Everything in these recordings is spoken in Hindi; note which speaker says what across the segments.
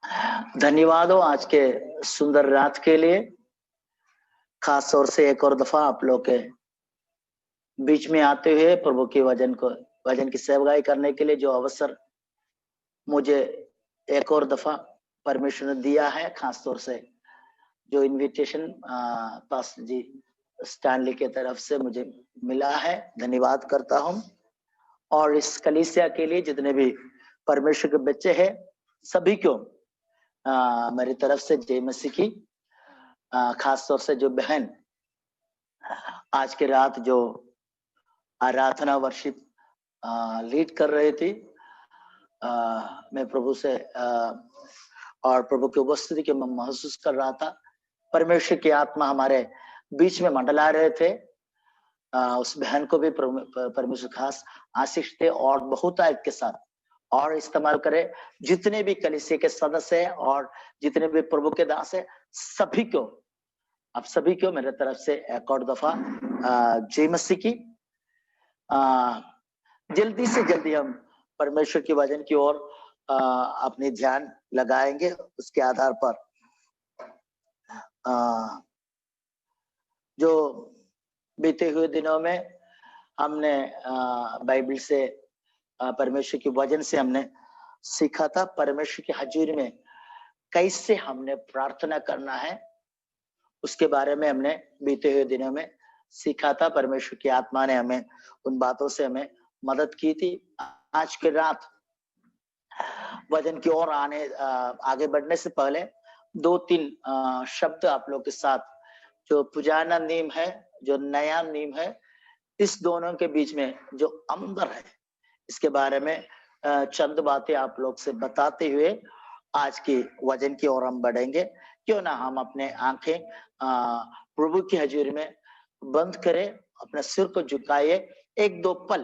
Speaker 1: धन्यवाद हो आज के सुंदर रात के लिए। खास तौर से एक और दफा आप लोग के बीच में आते हुए प्रभु के वचन की सेवकाई करने के लिए जो अवसर मुझे एक और दफा परमिशन दिया है, खास तौर से जो इनविटेशन पास्टर जी स्टैनली के तरफ से मुझे मिला है, धन्यवाद करता हूं। और इस कलीसिया के लिए जितने भी परमेश्वर के बच्चे हैं सभी को मेरी तरफ से जय मसीह की। खास तौर से जो बहन आज की रात जो आराधना वर्शिप लीड कर रही थी, मैं प्रभु से और प्रभु की उपस्थिति के मैं महसूस कर रहा था। परमेश्वर की आत्मा हमारे बीच में मंडला रहे थे। उस बहन को भी परमेश्वर खास आशीष दे और बहुतायत के साथ और इस्तेमाल करे। जितने भी कलीसिया के सदस्य हैं और जितने भी प्रभु के दास हैं सभी को, आप सभी को मेरे तरफ से एक और दफा जय मसीह की। जल्दी से जल्दी हम परमेश्वर की वचन की ओर अपने ध्यान लगाएंगे। उसके आधार पर जो बीते हुए दिनों में हमने बाइबल से परमेश्वर की वचन से हमने सीखा था परमेश्वर की हजूरी में कैसे हमने प्रार्थना करना है, उसके बारे में हमने बीते हुए दिनों में सीखा था। परमेश्वर की आत्मा ने हमें उन बातों से हमें मदद की थी। आज की रात वचन की ओर आगे बढ़ने से पहले 2-3 शब्द आप लोग के साथ, जो पुराना नियम है जो नया नियम है, इस दोनों के बीच में जो अंतर है इसके बारे में चंद बातें आप लोग से बताते हुए आज की वचन की ओर हम बढ़ेंगे। क्यों ना हम अपने आंखें प्रभु की हजूरी में बंद करें, अपने सिर को झुकाइए। 1-2 पल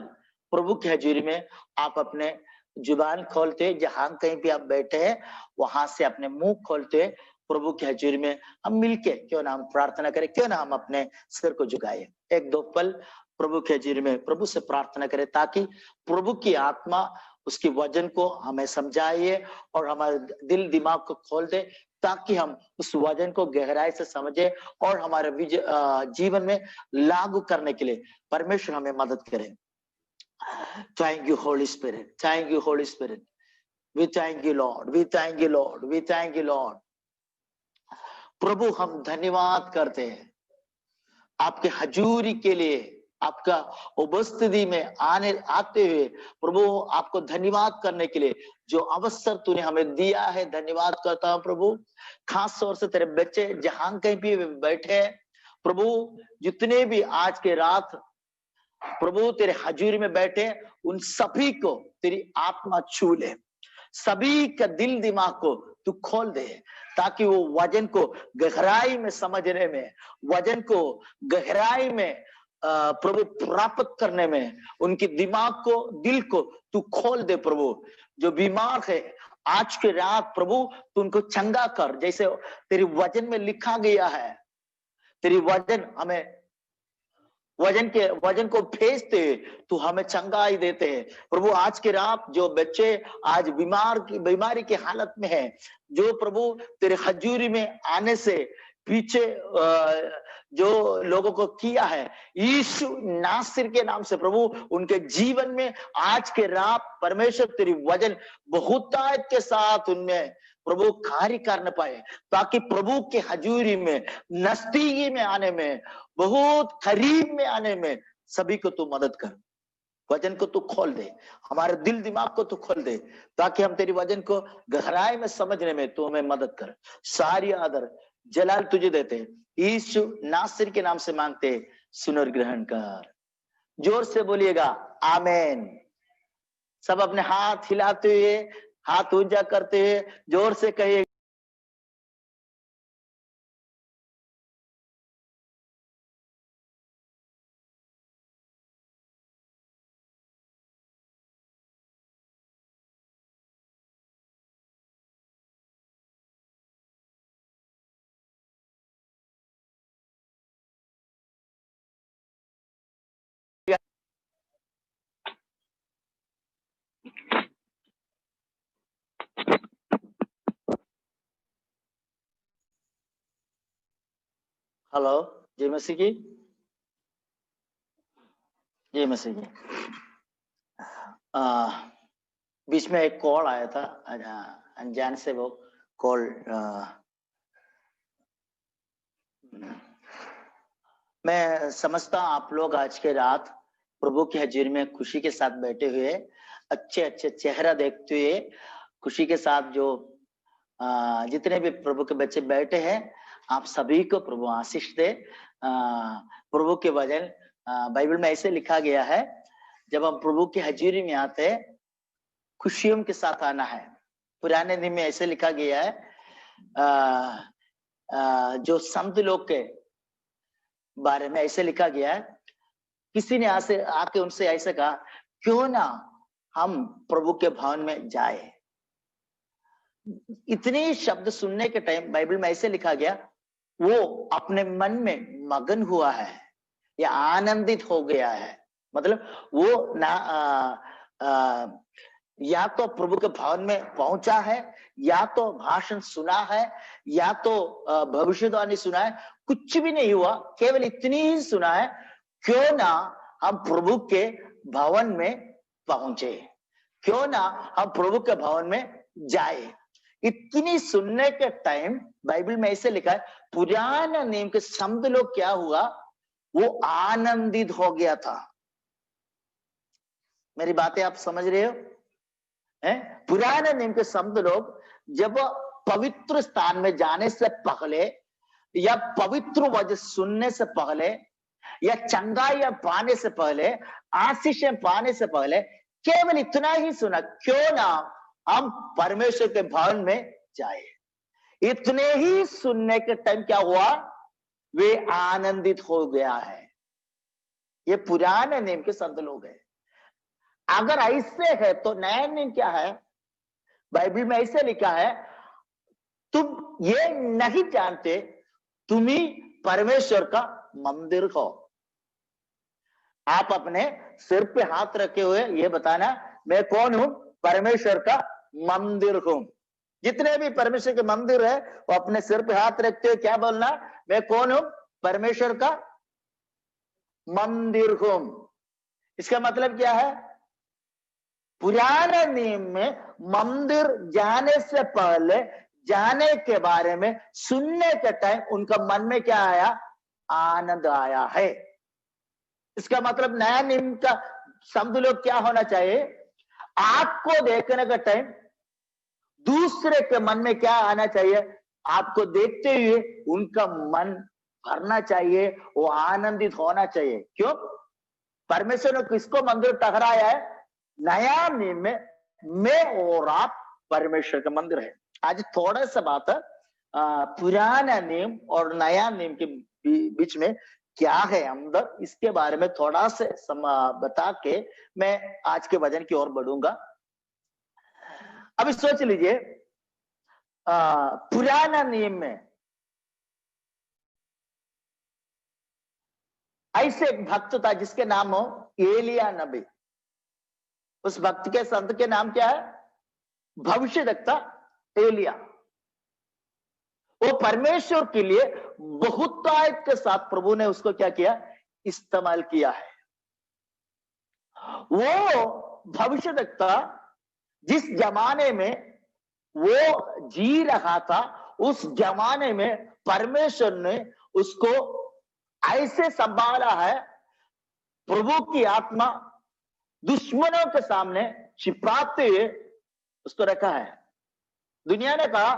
Speaker 1: प्रभु की हजूरी में आप अपने जुबान खोलते, जहां कहीं भी आप बैठे हैं वहां से अपने मुंह खोलते प्रभु की हजूरी में हम मिलके क्यों ना हम प्रार्थना करें, क्यों ना हम अपने सिर को झुकाएं। 1-2 पल प्रभु की हजूरी में प्रभु से प्रार्थना करें ताकि प्रभु की आत्मा उसके वचन को हमें समझाइए और हमारे दिल दिमाग को खोल दे ताकि हम उस वचन को गहराई से समझे और हमारे जीवन में लागू करने के लिए परमेश्वर हमें मदद करे। Thank you, Holy Spirit. Thank you, Holy Spirit. We thank you, Lord. We thank you, Lord. We thank you, Lord. प्रभु हम धन्यवाद करते हैं आपके हजूरी के लिए, आपका उपस्थिति में आते हुए प्रभु आपको धन्यवाद करने के लिए जो अवसर तूने हमें दिया है। धन्यवाद करता हूं प्रभु। खास तौर से तेरे बच्चे जहां कहीं भी बैठे हैं प्रभु, जितने भी आज के रात प्रभु तेरे हजूरी में बैठे उन सभी को तेरी आत्मा छू ले, सभी का दिल दिमाग को तू खोल दे ताकि वो वचन को गहराई में समझने में, वचन को गहराई में प्रभु प्राप्त करने में उनके दिमाग को, दिल को तू खोल दे। प्रभु जो बीमार है आज के रात प्रभु तू उनको चंगा कर, जैसे तेरी वचन में लिखा गया है। तेरी वचन हमें वजन को भेजते तू हमें चंगाई देते हैं प्रभु। आज के रात जो बच्चे आज बीमारी की हालत में है, जो प्रभु तेरे हजूरी में आने से पीछे जो लोगों को किया है, यीशु नासिर के नाम से प्रभु उनके जीवन में आज के रात परमेश्वर तेरी वचन बहुतायत के साथ उनमें प्रभु कार्य करने पाए ताकि प्रभु के हजूरी में, नजदीकी में आने में, बहुत करीब में आने में सभी को तू मदद कर। वचन को तू खोल दे, हमारे दिल दिमाग को तू खोल दे ताकि हम तेरी वचन को गहराई में समझने में तू हमें मदद कर। सारी आदर जलाल तुझे देते यीशु नासिर के नाम से मांगते, सुन और ग्रहण कर। जोर से बोलिएगा आमेन। सब अपने हाथ हिलाते हुए, हाथ ऊंचा करते हुए जोर से कहिए हेलो, जय मसीह की, जय मसीह की। बीच में एक कॉल आया था, अनजान से वो कॉल। मैं समझता हूँ आप लोग आज के रात प्रभु की हज़ूरी में खुशी के साथ बैठे हुए, अच्छे अच्छे चेहरा देखते हुए खुशी के साथ जो जितने भी प्रभु के बच्चे बैठे हैं, आप सभी को प्रभु आशीष दे। प्रभु के वचन बाइबल में ऐसे लिखा गया है, जब हम प्रभु की हज़ूरी में आते हैं खुशियों के साथ आना है। पुराने नियम में ऐसे लिखा गया है, जो संत लोग के बारे में ऐसे लिखा गया है, किसी ने आके उनसे ऐसे कहा, क्यों ना हम प्रभु के भवन में जाए। इतने शब्द सुनने के टाइम बाइबल में ऐसे लिखा गया, वो अपने मन में मगन हुआ है या आनंदित हो गया है। मतलब वो ना या तो प्रभु के भवन में पहुंचा है, या तो भाषण सुना है, या तो भविष्यवाणी सुना है, कुछ भी नहीं हुआ, केवल इतनी ही सुना है, क्यों ना हम प्रभु के भवन में पहुंचे, क्यों ना हम प्रभु के भवन में जाए। इतनी सुनने के टाइम बाइबल में ऐसे लिखा है, पुराने नियम के संत लोग क्या हुआ, वो आनंदित हो गया था। मेरी बातें आप समझ रहे हो? पुराने नियम के संत लोग जब पवित्र स्थान में जाने से पहले, या पवित्र वचन सुनने से पहले, या चंगाई पाने से पहले, आशीषें पाने से पहले, केवल इतना ही सुना, क्यों ना हम परमेश्वर के भवन में जाए। इतने ही सुनने के टाइम क्या हुआ, वे आनंदित हो गया है। ये पुराने नियम के संत लोग हैं। अगर ऐसे है तो नया नियम क्या है? बाइबल में ऐसे लिखा है, तुम ये नहीं जानते तुम ही परमेश्वर का मंदिर हो। आप अपने सिर पे हाथ रखे हुए ये बताना, मैं कौन हूं? परमेश्वर का मंदिर हूं। जितने भी परमेश्वर के मंदिर है वो अपने सिर पे हाथ रखते हुए क्या बोलना, मैं कौन हूं? परमेश्वर का मंदिर हूं। इसका मतलब क्या है? पुराने नियम में मंदिर जाने से पहले, जाने के बारे में सुनने के टाइम उनका मन में क्या आया? आनंद आया है। इसका मतलब नया नियम का शब्द लोग क्या होना चाहिए? आपको देखने का टाइम दूसरे के मन में क्या आना चाहिए? आपको देखते हुए उनका मन भरना चाहिए, वो आनंदित होना चाहिए। क्यों? परमेश्वर ने किसको मंदिर ठहराया है? नया नियम में मैं और आप परमेश्वर का मंदिर है। आज थोड़ा सा बात पुराना नियम और नया नियम के बीच में क्या है अंदर, इसके बारे में थोड़ा से बता के मैं आज के वचन की ओर बढ़ूंगा। अभी सोच लीजिए, पुराना नियम में ऐसे एक भक्त था जिसके नाम हो एलिया नबी। उस भक्त के संत के नाम क्या है? भविष्यद्वक्ता एलिया। वो परमेश्वर के लिए बहुतायत के साथ प्रभु ने उसको क्या किया? इस्तेमाल किया है। वो भविष्यद्वक्ता जिस जमाने में वो जी रहा था, उस जमाने में परमेश्वर ने उसको ऐसे संभाला है, प्रभु की आत्मा दुश्मनों के सामने छिपाते हुए उसको रखा है। दुनिया ने कहा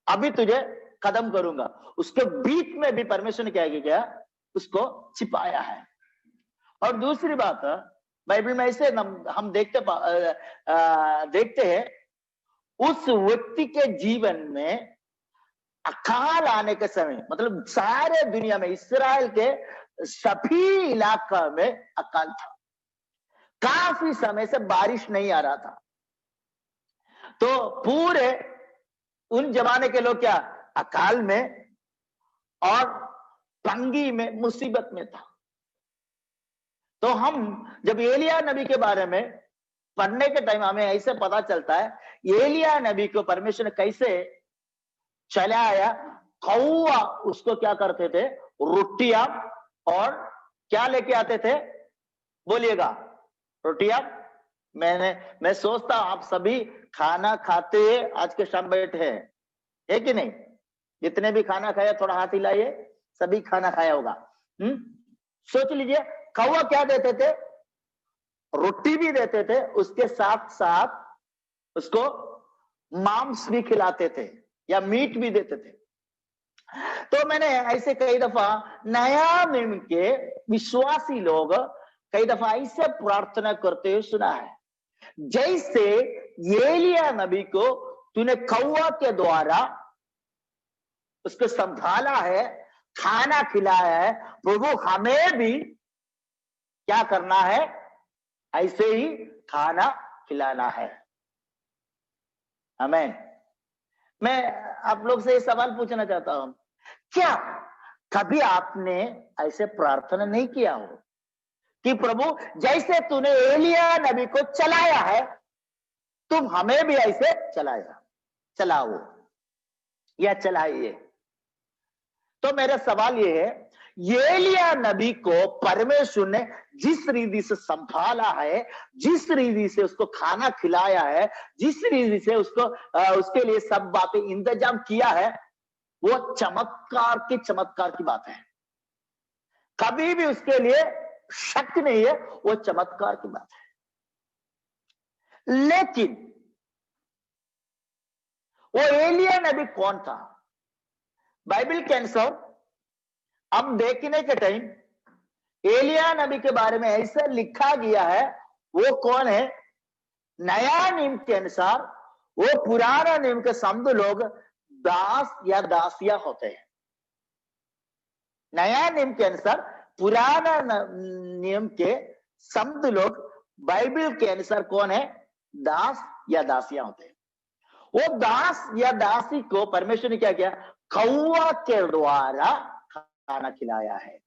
Speaker 1: अभी तुझे खत्म करूंगा, उसके बीच में भी परमेश्वर ने क्या किया? उसको छिपाया है। और दूसरी बात, बाइबल में ऐसे हम देखते हैं, उस व्यक्ति के जीवन में अकाल आने के समय, मतलब सारे दुनिया में, इस्राएल के सभी इलाका में अकाल था। काफी समय से बारिश नहीं आ रहा था, तो पूरे उन जमाने के लोग क्या? अकाल में और तंगी में, मुसीबत में था। तो हम जब एलिया नबी के बारे में पढ़ने के टाइम हमें ऐसे पता चलता है, एलिया नबी को परमेश्वर ने कैसे चलाया। कौवा उसको क्या करते थे? रोटियां और क्या लेके आते थे? बोलिएगा। रोटियां। मैं सोचता हूं आप सभी खाना खाते आज के शाम बैठे हैं, है कि नहीं? जितने भी खाना खाया थोड़ा हाथ हिलाइए, सभी खाना खाया होगा। सोच लीजिए, कौवा क्या देते थे? रोटी भी देते थे, उसके साथ साथ उसको मांस भी खिलाते थे या मीट भी देते थे। तो मैंने ऐसे कई दफा नया नियम के विश्वासी लोग कई दफा ऐसे प्रार्थना करते हुए सुना है, जैसे एलिया नबी को तूने कौवा के द्वारा उसको संभाला है, खाना खिलाया है, प्रभु हमें भी क्या करना है? ऐसे ही खाना खिलाना है। आमीन। मैं आप लोग से ये सवाल पूछना चाहता हूं, क्या कभी आपने ऐसे प्रार्थना नहीं किया हो कि प्रभु जैसे तूने एलिया नबी को चलाया है, तुम हमें भी ऐसे चलाओ या चलाइए? तो मेरा सवाल ये है, एलिया नबी को परमेश्वर ने जिस रीति से संभाला है, जिस रीति से उसको खाना खिलाया है, जिस रीति से उसको उसके लिए सब बातें इंतजाम किया है, वो चमत्कार की बात है। कभी भी उसके लिए शक नहीं है, वो चमत्कार की बात है। लेकिन वो एलिया नबी कौन था? बाइबल के अनुसार हम देखने के टाइम एलिया नबी के बारे में ऐसा लिखा गया है, वो कौन है? नया नियम के अनुसार वो पुराना नियम के समझ लोग दास या दासिया होते हैं। नया नियम के अनुसार पुराना नियम के समझ लोग बाइबल के अनुसार कौन है? दास या दासिया होते हैं। वो दास या दासी को परमेश्वर ने क्या किया? कौवा के द्वारा खाना खिलाया है।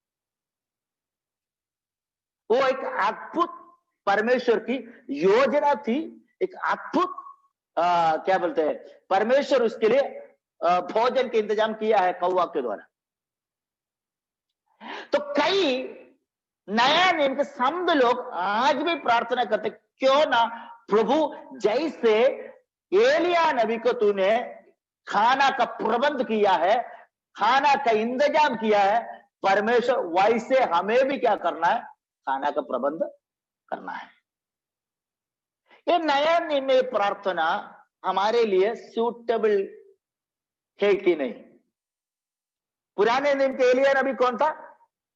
Speaker 1: वो एक अद्भुत परमेश्वर की योजना थी, एक अद्भुत क्या बोलते हैं, परमेश्वर उसके लिए भोजन का इंतजाम किया है कौवा के द्वारा। तो कई नया नियम के समझ लोग आज भी प्रार्थना करते, क्यों ना प्रभु जैसे एलिया नबी को तूने खाना का प्रबंध किया है, खाना का इंतजाम किया है, परमेश्वर वैसे हमें भी क्या करना है? खाना का प्रबंध करना है। ये नया नियम में प्रार्थना हमारे लिए सूटेबल है कि नहीं? पुराने नियम के एलिया नबी कौन था?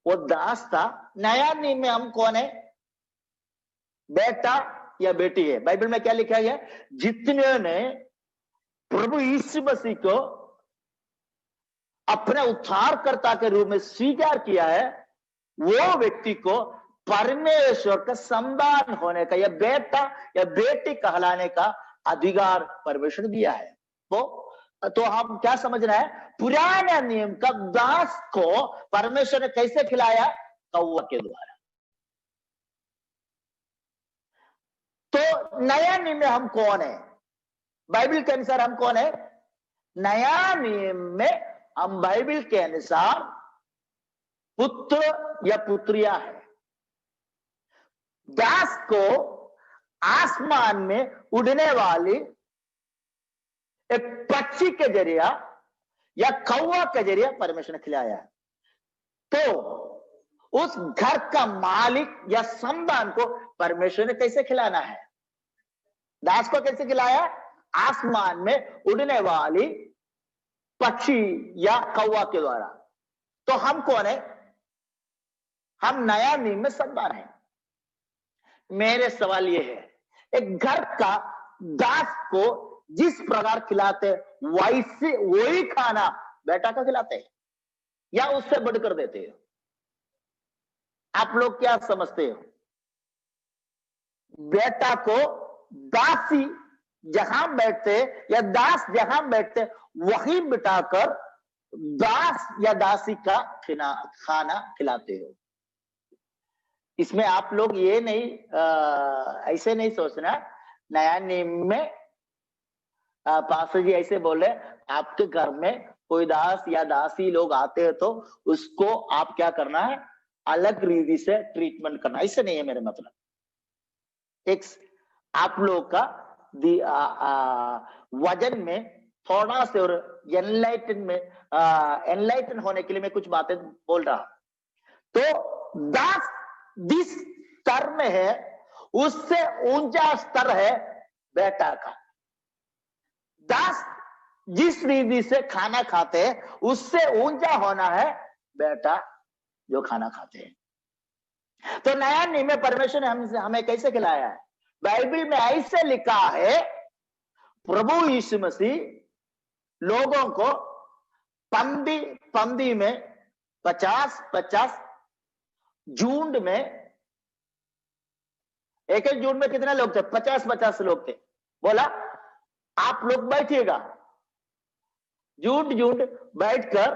Speaker 1: वो दास था। नया नियम में हम कौन है? बेटा या बेटी है। बाइबल में क्या लिखा गया? जितने ने प्रभु यीशु मसीह को अपने उद्धारकर्ता के रूप में स्वीकार किया है, वो व्यक्ति को परमेश्वर का संतान होने का या बेटा या बेटी कहलाने का अधिकार परमेश्वर दिया है। तो हम क्या समझना है? पुराना नियम का दास को परमेश्वर ने कैसे खिलाया? कौवा के द्वारा। तो नया नियम में हम कौन है? बाइबल के अनुसार हम कौन है? नया नियम में हम बाइबल के अनुसार पुत्र या पुत्रिया है। दास को आसमान में उड़ने वाली एक पक्षी के जरिया या कौवा के जरिया परमेश्वर ने खिलाया है। तो उस घर का मालिक या संतान को परमेश्वर ने कैसे खिलाना है? दास को कैसे खिलाया? आसमान में उड़ने वाली पक्षी या कौवा के द्वारा। तो हम कौन है? हम नया नियम में संतान है। मेरे सवाल ये है, एक घर का दास को जिस प्रकार खिलाते वैसे वही खाना बेटा का खिलाते हैं या उससे बढ़कर देते हैं? आप लोग क्या समझते हो? बेटा को दासी जहां बैठते या दास जहां बैठते वहीं बिठाकर दास या दासी का खाना खिलाते हो। इसमें आप लोग ये नहीं ऐसे नहीं सोचना नया नियम में पास्टर जी ऐसे बोले, आपके घर में कोई दास या दासी लोग आते हैं तो उसको आप क्या करना है, अलग रीति से ट्रीटमेंट करना। ऐसे नहीं है मेरे मतलब। एक आप लोग का वजन में थोड़ा से और एनलाइटन होने के लिए मैं कुछ बातें बोल रहा हूं। तो दास जिस स्तर में है उससे ऊंचा स्तर है बेटा का। दास जिस रीति से खाना खाते हैं उससे ऊंचा होना है बेटा जो खाना खाते हैं। तो नया नियम में परमेश्वर ने हमें कैसे खिलाया है? बाइबल में ऐसे लिखा है, प्रभु यीशु मसीह लोगों को पंदी में 50-50 झुंड में, एक झुंड में कितने लोग थे? 50-50 लोग थे। बोला आप लोग बैठिएगा, झुंड बैठकर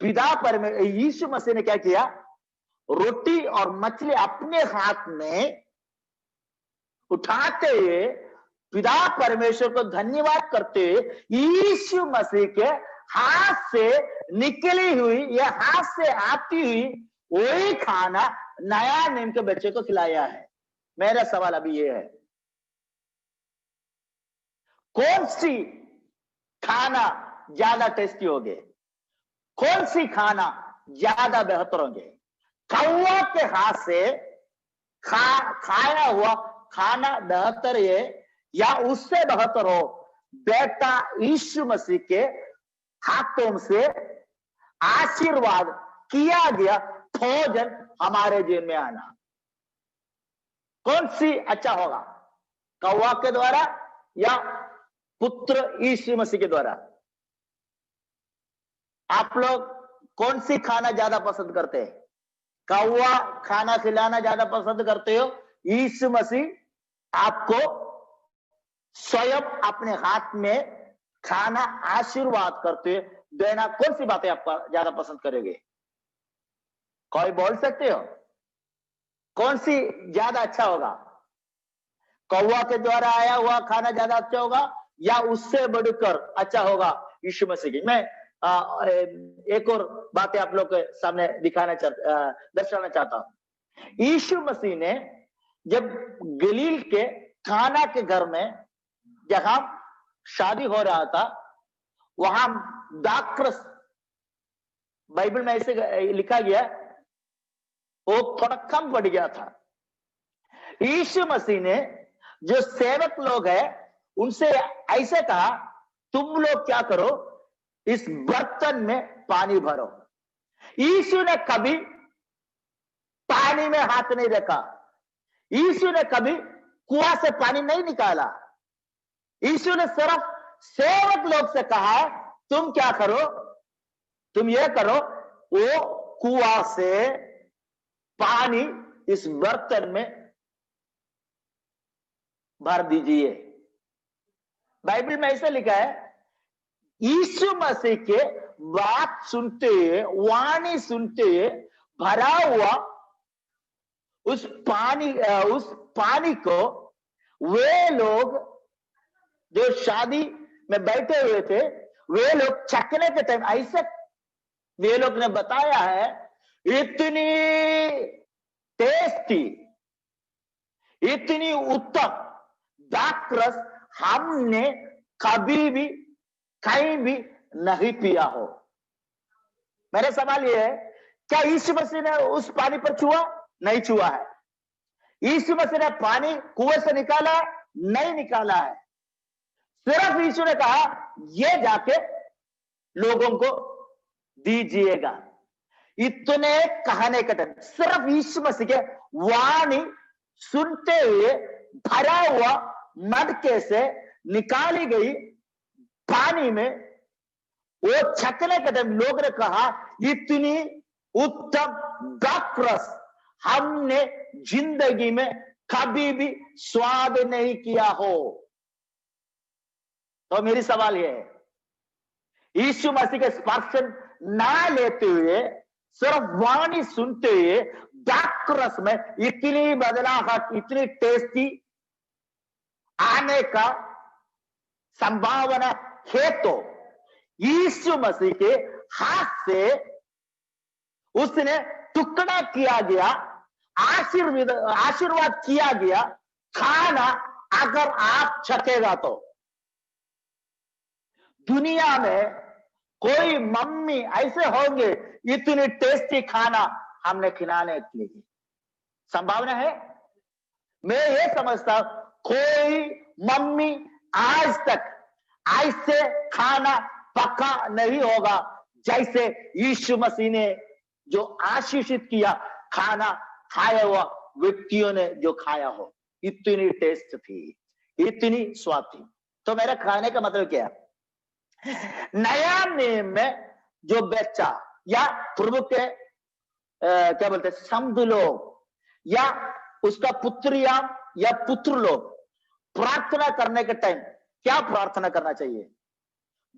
Speaker 1: पिता यीशु मसीह ने क्या किया? रोटी और मछली अपने हाथ में उठाते हुए पिता परमेश्वर को धन्यवाद करते हुए यीशु मसीह के हाथ से निकली हुई या हाथ से आती हुई वही खाना नया नियम के बच्चे को खिलाया है। मेरा सवाल अभी ये है, कौन सी खाना ज्यादा टेस्टी होगे? कौन सी खाना ज्यादा बेहतर होंगे? कौवा के हाथ से खाया हुआ खाना बेहतर है या उससे बेहतर हो बेटा यीशु मसीह के हाथों से आशीर्वाद किया गया भोजन हमारे जीवन में आना? कौन सी अच्छा होगा, कौवा के द्वारा या पुत्र यीशु मसीह के द्वारा? आप लोग कौन सी खाना ज्यादा पसंद करते हैं? कौवा खाना खिलाना ज्यादा पसंद करते हो, यीशु मसीह आपको स्वयं अपने हाथ में खाना आशीर्वाद करते देना, कौन सी बातें आप ज्यादा पसंद करेंगे? कोई बोल सकते हो कौन सी ज्यादा अच्छा होगा? कौवा के द्वारा आया हुआ खाना ज्यादा अच्छा होगा या उससे बढ़कर अच्छा होगा यीशु मसीह की? मैं एक और बातें आप लोग के सामने दर्शाना चाहता हूं। यीशु मसीह ने जब गलील के काना के घर में जहां शादी हो रहा था, वहां दाखरस, बाइबल में ऐसे लिखा गया, वो थोड़ा कम पड़ गया था। यीशु मसीह ने जो सेवक लोग हैं उनसे ऐसे कहा, तुम लोग क्या करो, इस बर्तन में पानी भरो। यीशु ने कभी पानी में हाथ नहीं रखा, यीशु ने कभी कुआं से पानी नहीं निकाला। यीशु ने सिर्फ सेवक लोग से कहा, तुम क्या करो, तुम ये करो, वो कुआं से पानी इस बर्तन में भर दीजिए। बाइबल में ऐसा लिखा है, यीशु मसीह के बात सुनते हुए, वाणी सुनते हुए भरा हुआ उस पानी को वे लोग जो शादी में बैठे हुए थे, वे लोग चखने के टाइम ऐसे वे लोग ने बताया है, इतनी टेस्टी, इतनी उत्तम दाखरस हमने कभी भी कहीं भी नहीं पिया हो। मेरा सवाल यह है, क्या यीशु मसीह ने उस पानी पर छुआ? नहीं छुआ है। यीशु मसीह ने पानी कुएं से निकाला? नहीं निकाला है। सिर्फ यीशु ने कहा, ये जाके लोगों को दीजिएगा। इतने कहने के टाइम सिर्फ यीशु मसीह के वाणी सुनते हुए भरा हुआ मटके से निकाली गई पानी में वो छकने के टाइम लोग ने कहा, इतनी उत्तम दाखरस हमने जिंदगी में कभी भी स्वाद नहीं किया हो। तो मेरी सवाल यह है, यीशु मसीह के स्पर्श ना लेते हुए, सिर्फ वाणी सुनते हुए दाखरस में इतनी बदलाहट, इतनी टेस्टी आने का संभावना है तो यीशु मसीह के हाथ से उसने टुकड़ा किया गया, आशीर्वाद किया गया खाना अगर आप चखेगा तो दुनिया में कोई मम्मी ऐसे होंगे इतनी टेस्टी खाना हमने खिलाने के लिए संभावना है। मैं ये समझता हूं कोई मम्मी आज तक ऐसे खाना पका नहीं होगा जैसे यीशु मसीह ने जो आशीषित किया खाना खाया हुआ व्यक्तियों ने जो खाया हो, इतनी टेस्ट थी, इतनी स्वाद थी। तो मेरा खाने का मतलब क्या है? नया नियम में जो बच्चा या प्रभु के क्या बोलते हैं समझ लोग या उसका पुत्रिया या पुत्र लोग प्रार्थना करने के टाइम क्या प्रार्थना करना चाहिए?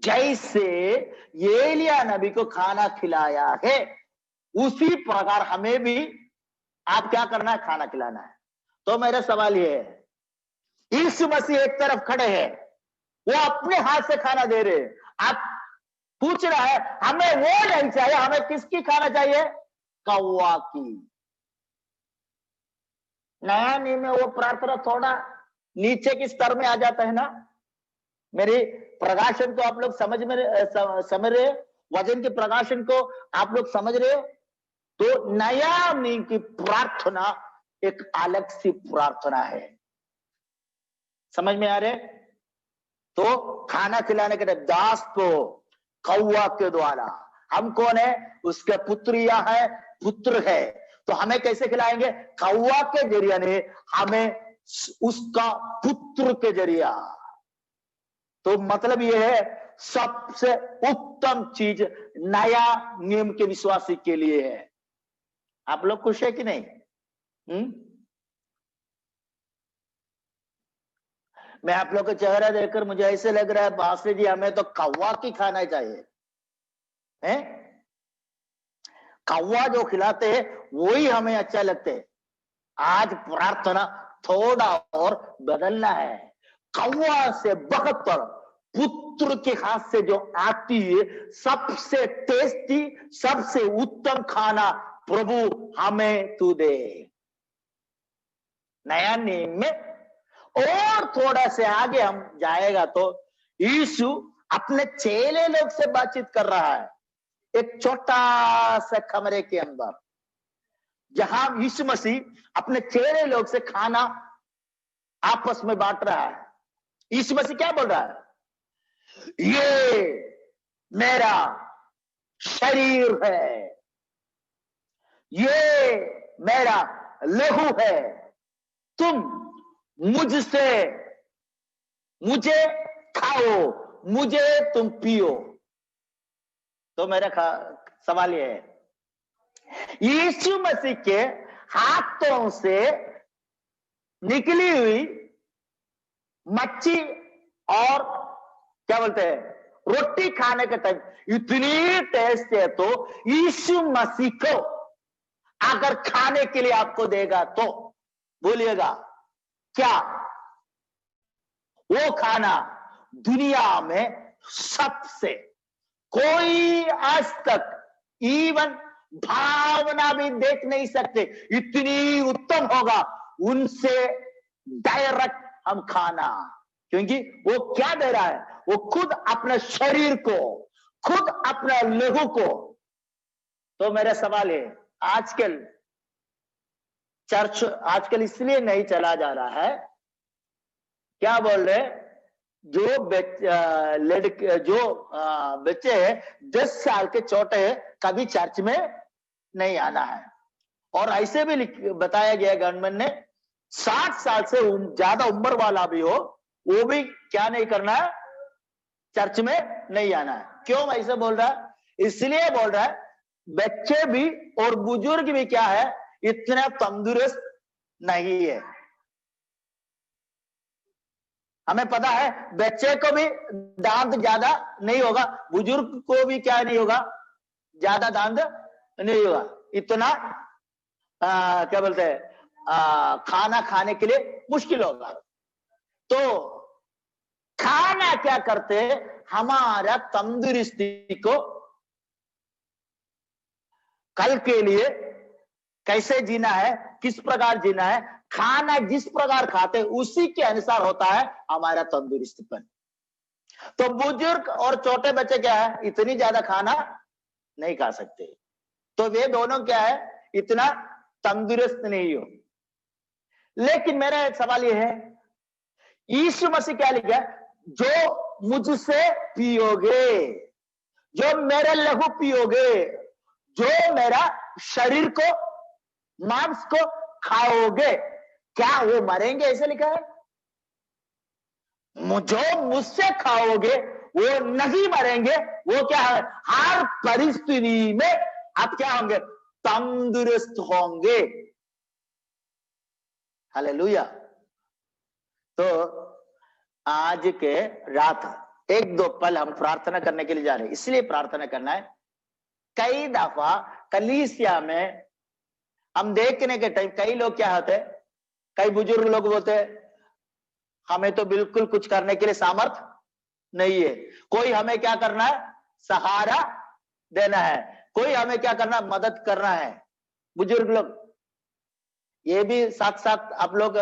Speaker 1: जैसे एलिया नबी को खाना खिलाया है उसी प्रकार हमें भी आप क्या करना है? खाना खिलाना है। तो मेरा सवाल ये है, यीशु मसीह एक तरफ खड़े हैं, वो अपने हाथ से खाना दे रहे हैं, आप पूछ रहा है हमें वो नहीं चाहिए, हमें किसकी खाना चाहिए? कौवा की। नया नियम में वो प्रार्थना थोड़ा नीचे के स्तर में आ जाता है ना। मेरी प्रकाशन को आप लोग समझ रहे, वचन के प्रकाशन को आप लोग समझ रहे हो? तो नया नियम की प्रार्थना एक अलग सी प्रार्थना है, समझ में आ रहे? तो खाना खिलाने के दास को कौवा के द्वारा, हम कौन है? उसके पुत्रिया है, पुत्र है, तो हमें कैसे खिलाएंगे? कौवा के जरिया ने हमें उसका पुत्र के जरिया। तो मतलब यह है सबसे उत्तम चीज नया नियम के विश्वासी के लिए है। आप लोग खुश है कि नहीं? मैं आप लोग का चेहरा देखकर मुझे ऐसे लग रहा है बासरी जी हमें तो कौवा की खाना चाहिए है। कौवा जो खिलाते हैं वही हमें अच्छा लगता है। आज प्रार्थना थोड़ा और बदलना है। कौवा से बहत्तर पुत्र के हाथ से जो आती है सबसे टेस्टी, सबसे उत्तम खाना प्रभु हमें तू दे। नया नियम में और थोड़ा से आगे हम जाएगा तो यीशु अपने चेले लोग से बातचीत कर रहा है एक छोटा सा कमरे के अंदर, जहां यीशु मसीह अपने चेले लोग से खाना आपस में बांट रहा है। यीशु मसीह क्या बोल रहा है? ये मेरा शरीर है, ये मेरा लहू है, तुम मुझे खाओ, मुझे तुम पियो। तो मेरा सवाल यह है, यीशु मसीह के हाथों से निकली हुई मच्छी और क्या बोलते हैं रोटी खाने के टाइम इतनी टेस्ट है, तो यीशु मसीह को अगर खाने के लिए आपको देगा तो बोलिएगा क्या वो खाना दुनिया में सबसे कोई आज तक इवन भावना भी देख नहीं सकते इतनी उत्तम होगा उनसे डायरेक्ट हम खाना। क्योंकि वो क्या दे रहा है? वो खुद अपने शरीर को, खुद अपने लहू को। तो मेरा सवाल है, आजकल चर्च आजकल इसलिए नहीं चला जा रहा है, क्या बोल रहे? जो बच्चे हैं 10 साल के छोटे हैं कभी चर्च में नहीं आना है। और ऐसे भी बताया गया गवर्नमेंट ने 60 साल से ज्यादा उम्र वाला भी हो वो भी क्या नहीं करना है? चर्च में नहीं आना है। क्यों ऐसे बोल रहा है? इसलिए बोल रहा है बच्चे भी और बुजुर्ग भी क्या है इतना तंदुरुस्त नहीं है। हमें पता है बच्चे को भी दांत ज्यादा नहीं होगा, बुजुर्ग को भी क्या नहीं होगा, ज्यादा दांत नहीं होगा। इतना क्या बोलते हैं खाना खाने के लिए मुश्किल होगा। तो खाना क्या करते, हमारा तंदुरुस्ती को, कल के लिए कैसे जीना है, किस प्रकार जीना है, खाना जिस प्रकार खाते उसी के अनुसार होता है हमारा तंदुरुस्तीपन। तो बुजुर्ग और छोटे बच्चे क्या है, इतनी ज्यादा खाना नहीं खा सकते, तो वे दोनों क्या है, इतना तंदुरुस्त नहीं हो। लेकिन मेरा एक सवाल यह है, यीशु मसीह क्या लिखा है, जो मुझसे पियोगे, जो मेरे लहू पियोगे, जो मेरा शरीर को, मांस को खाओगे, क्या वो मरेंगे, ऐसे लिखा है? जो मुझसे खाओगे वो नहीं मरेंगे, वो क्या है, हर परिस्थिति में आप क्या होंगे, तंदुरुस्त होंगे। हालेलुया। तो आज के रात एक दो पल हम प्रार्थना करने के लिए जा रहे हैं, इसलिए प्रार्थना करना है। कई दफा कलीसिया में हम देखने के टाइम कई लोग क्या होते हैं, कई बुजुर्ग लोग बोलते हैं हमें तो बिल्कुल कुछ करने के लिए सामर्थ नहीं है, कोई हमें क्या करना है, सहारा देना है, कोई हमें क्या करना, मदद करना है। बुजुर्ग लोग, ये भी साथ साथ आप लोग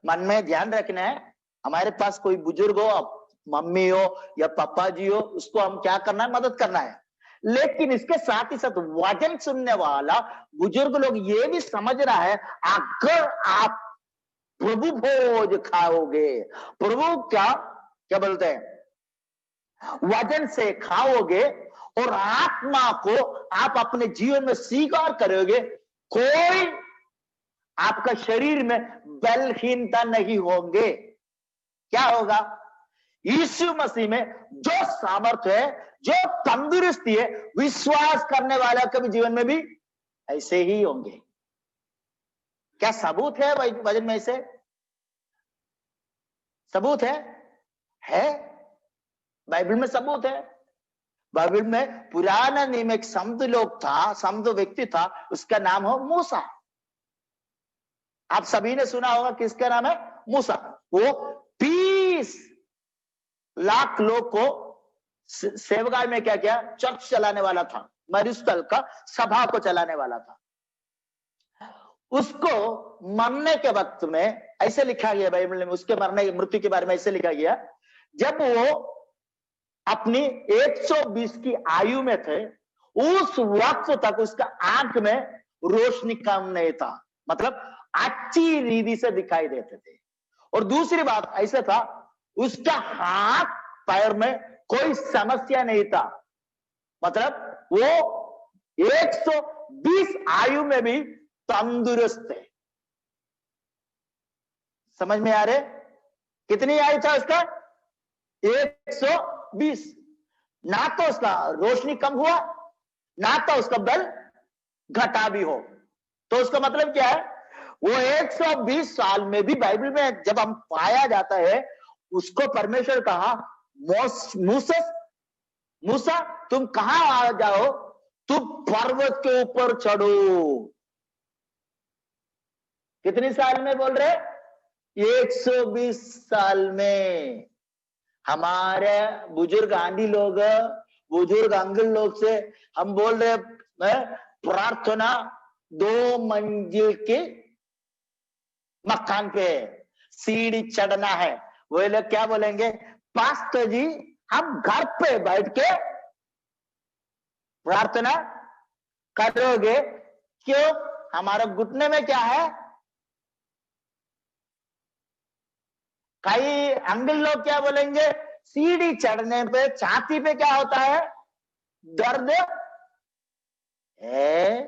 Speaker 1: मन में ध्यान रखना है, हमारे पास कोई बुजुर्ग हो, मम्मी हो या पापा जी हो, उसको हम क्या करना है, मदद करना है। लेकिन इसके साथ ही साथ वचन सुनने वाला बुजुर्ग लोग ये भी समझ रहा है, अगर आप प्रभु भोज खाओगे, प्रभु क्या बोलते हैं, वचन से खाओगे और आत्मा को आप अपने जीवन में स्वीकार करोगे, कोई आपका शरीर में बलहीनता नहीं होंगे। क्या होगा, यीशु मसीह में जो सामर्थ्य है, जो तंदुरुस्ती है, विश्वास करने वाला के जीवन में भी ऐसे ही होंगे। क्या सबूत है वचन में, ऐसे सबूत है बाइबल में सबूत है। बाइबल में पुराना नियम एक समृद्ध लोग था, समृद्ध व्यक्ति था, उसका नाम हो मूसा। आप सभी ने सुना होगा, किसका नाम है, मूसा। वो 30 लाख लोग को सेवकाई में क्या किया, चर्च चलाने वाला था, मरुस्थल का सभा को चलाने वाला था। उसको मरने के वक्त में ऐसे लिखा गया बाइबल में, उसके मरने मृत्यु के बारे में ऐसे लिखा गया, जब वो अपनी 120 की आयु में थे, उस वक्त तक उसका आंख में रोशनी कम नहीं था, मतलब अच्छी रीति से दिखाई देते थे। और दूसरी बात ऐसा था, उसका हाथ पैर में कोई समस्या नहीं था, मतलब वो 120 आयु में भी तंदुरुस्त थे। समझ में आ रहे, कितनी आयु था उसका, 120। ना तो उसका रोशनी कम हुआ, ना तो उसका बल घटा भी हो। तो उसका मतलब क्या है, वो 120 साल में भी बाइबल में जब हम पाया जाता है, उसको परमेश्वर कहा, मूसा तुम कहां आ जाओ, तुम पर्वत के ऊपर चढ़ो। कितने साल में बोल रहे, 120 साल में। हमारे बुजुर्ग आंधी लोग, बुजुर्ग अंकल लोग से हम बोल रहे प्रार्थना 2 मंजिल के मकान पे सीढ़ी चढ़ना है, वो लोग क्या बोलेंगे, पास्टर जी हम घर पे बैठ के प्रार्थना करोगे, क्यों, हमारा घुटने में क्या है। कई अंकल लोग क्या बोलेंगे, सीढ़ी चढ़ने पे छाती पे क्या होता है, दर्द है।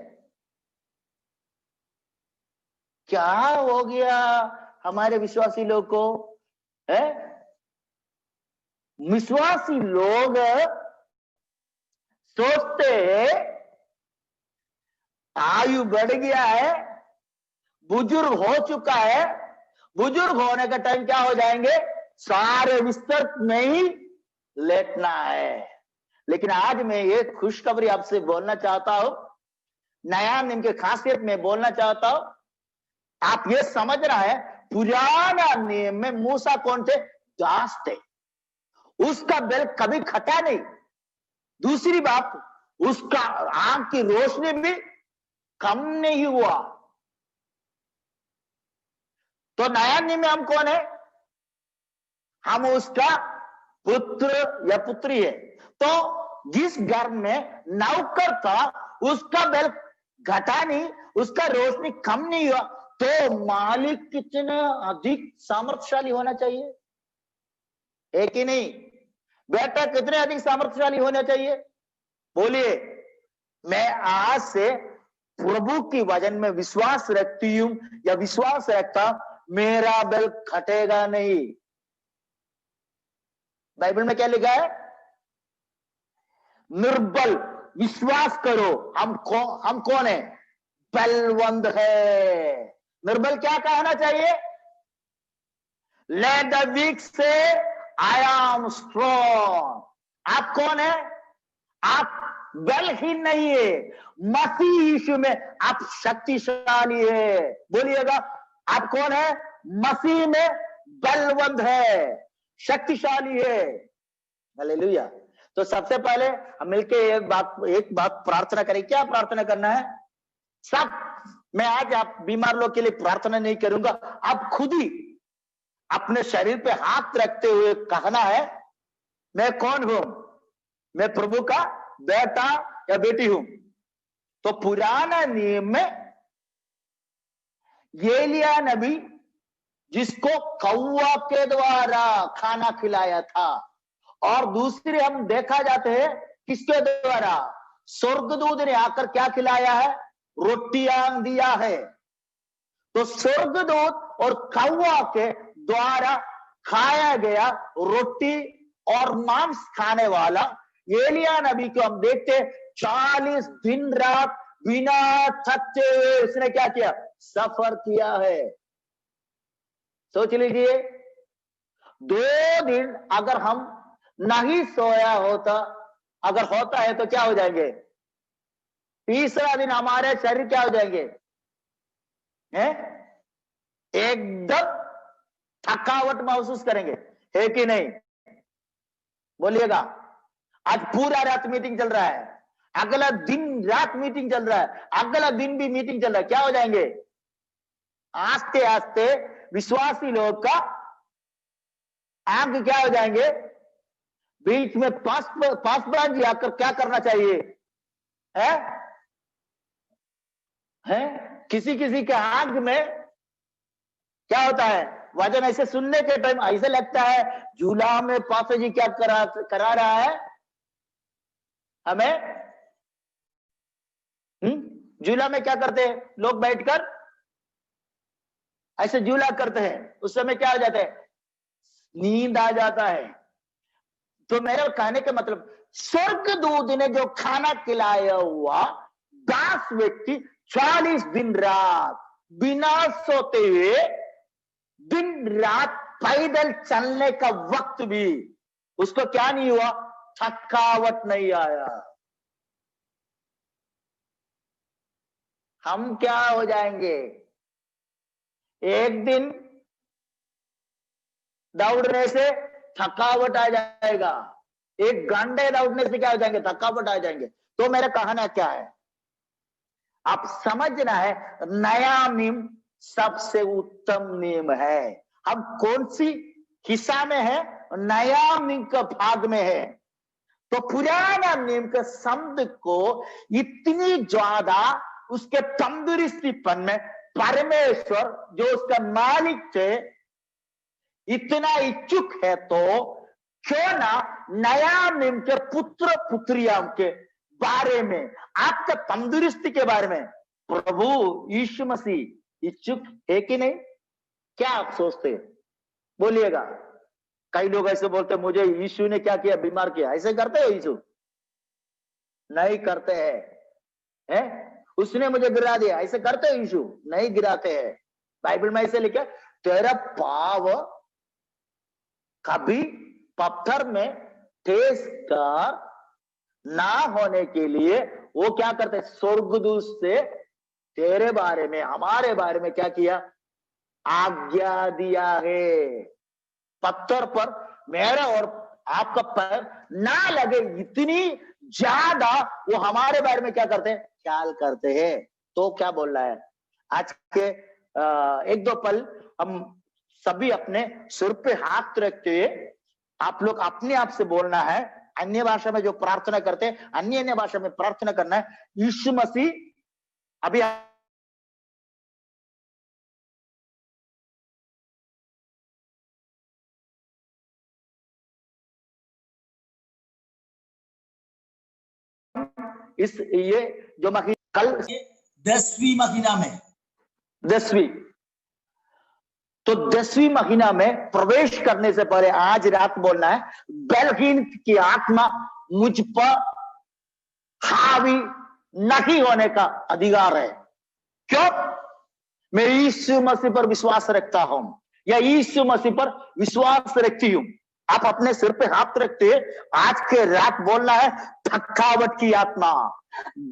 Speaker 1: क्या हो गया हमारे विश्वासी लोग को, है विश्वासी लोग सोचते हैं आयु बढ़ गया है, बुजुर्ग हो चुका है, बुजुर्ग होने का टाइम क्या हो जाएंगे, सारे बिस्तर में ही लेटना है। लेकिन आज मैं ये खुशखबरी आपसे बोलना चाहता हूं, नया नियम की खासियत में बोलना चाहता हूं। आप ये समझ रहा है, पुराना नियम में मूसा कौन थे, दास थे। उसका बेल कभी घटा नहीं। दूसरी बात, उसका आंख की रोशनी भी कम नहीं हुआ। तो नया नियम में हम कौन है? हम उसका पुत्र या पुत्री है। तो जिस घर में नौकर था उसका बेल घटा नहीं, उसका रोशनी कम नहीं हुआ, तो मालिक कितने अधिक सामर्थ्यशाली होना चाहिए, है कि नहीं? बेटा कितने अधिक सामर्थ्यशाली होना चाहिए? बोलिए। मैं आज से प्रभु की वचन में विश्वास रखती हूं या विश्वास रखता, मेरा बेल घटेगा नहीं। बाइबल में क्या लिखा है? निर्बल विश्वास करो। हम कौन है? बलवंत है। निर्बल क्या कहना चाहिए? लेट द वीक से आई एम स्ट्रॉन्ग। आप कौन है? आप बलहीन नहीं है, मसीह यीशु में आप शक्तिशाली है। बोलिएगा, आप कौन है? मसीह में बलवंत है, शक्तिशाली है। हालेलुया। तो सबसे पहले हम मिलके एक बात प्रार्थना करें। क्या प्रार्थना करना है? सब, मैं आज आप बीमार लोग के लिए प्रार्थना नहीं करूंगा, आप खुद ही अपने शरीर पे हाथ रखते हुए कहना है, मैं कौन हूं? मैं प्रभु का बेटा या बेटी हूं। तो पुराना नियम में एलिया नबी, जिसको कौवा के द्वारा खाना खिलाया था, और दूसरे हम देखा जाते हैं किसके द्वारा? स्वर्गदूत ने आकर क्या खिलाया है? रोटियां दिया है। तो स्वर्गदूत और कौवा के द्वारा खाया गया रोटी और मांस खाने वाला एलिया नबी को हम देखते 40 दिन रात बिना थकते हुए उसने क्या किया? सफर किया है। सोच लीजिए, 2 दिन अगर हम नहीं सोया होता, अगर होता है तो क्या हो जाएंगे? तीसरा दिन हमारे शरीर क्या हो जाएंगे? एकदम थकावट महसूस करेंगे, है कि नहीं? बोलिएगा। आज पूरा रात मीटिंग चल रहा है, अगला दिन रात मीटिंग चल रहा है, अगला दिन भी मीटिंग चल रहा है, क्या हो जाएंगे? आस्ते आस्ते विश्वासी लोग का आंख क्या हो जाएंगे? बीच में पासबान जी आकर क्या करना चाहिए? है किसी किसी के आंख में क्या होता है? वचन ऐसे सुनने के टाइम ऐसे लगता है झूला में पास्टर जी क्या करा रहा है हमें। झूला में क्या करते हैं लोग? बैठकर ऐसे झूला करते हैं, उस समय क्या हो जाता है? नींद आ जाता है। तो मेरा कहने का मतलब, स्वर्गदूत ने जो खाना खिलाया हुआ 10 व्यक्ति 40 दिन रात बिना सोते हुए, दिन रात पैदल चलने का वक्त भी उसको क्या नहीं हुआ? थकावट नहीं आया। हम क्या हो जाएंगे? एक दिन दौड़ने से थकावट आ जाएगा, 1 घंटे दौड़ने से क्या हो जाएंगे? थकावट आ जाएंगे। तो मेरा कहना क्या है? आप समझना है, नया नियम सबसे उत्तम नियम है। हम कौन सी हिस्सा में है? नया नियम का भाग में है। तो पुराना नियम के शब्द को इतनी ज्यादा उसके तंदुरुस्तीपन में परमेश्वर जो उसका मालिक थे इतना इच्छुक है, तो क्यों ना नया नियम के पुत्र पुत्रियों के बारे में, आपके तंदुरुस्ती के बारे में प्रभु यीशु मसीह इच्छुक है कि नहीं? क्या आप सोचते हैं? बोलिएगा। कई लोग ऐसे बोलते हैं, मुझे यीशु ने क्या किया? बीमार किया। ऐसे करते हो? यीशु नहीं करते हैं। उसने मुझे गिरा दिया, ऐसे करते हो? यीशु नहीं गिराते हैं। बाइबल में ऐसे लिखा, तेरा पाव कभी पत्थर में ठेस कर ना होने के लिए वो क्या करते? स्वर्गदूत से तेरे बारे में, हमारे बारे में क्या किया? आज्ञा दिया है। पत्थर पर मेरा और आपका पैर ना लगे, इतनी ज्यादा वो हमारे बारे में क्या करते हैं, ख्याल करते हैं। तो क्या बोल रहा है, आज के एक दो पल हम सभी अपने सिर पे हाथ रखते हुए आप लोग अपने आप से बोलना है, अन्य भाषा में जो प्रार्थना करते हैं अन्य भाषा में प्रार्थना करना है। यीशु मसीह, अभी इस ये जो महीना कल
Speaker 2: 10वीं महीना में
Speaker 1: 10वीं, तो 10वीं महीना में प्रवेश करने से पहले आज रात बोलना है, बलहीन की आत्मा मुझ पर हावी नहीं होने का अधिकार है। क्यों? मैं यीशु मसीह पर विश्वास रखता हूं या यीशु मसीह पर विश्वास रखती हूं। आप अपने सिर पे हाथ रखते हैं, आज के रात बोलना है, थकावट की आत्मा,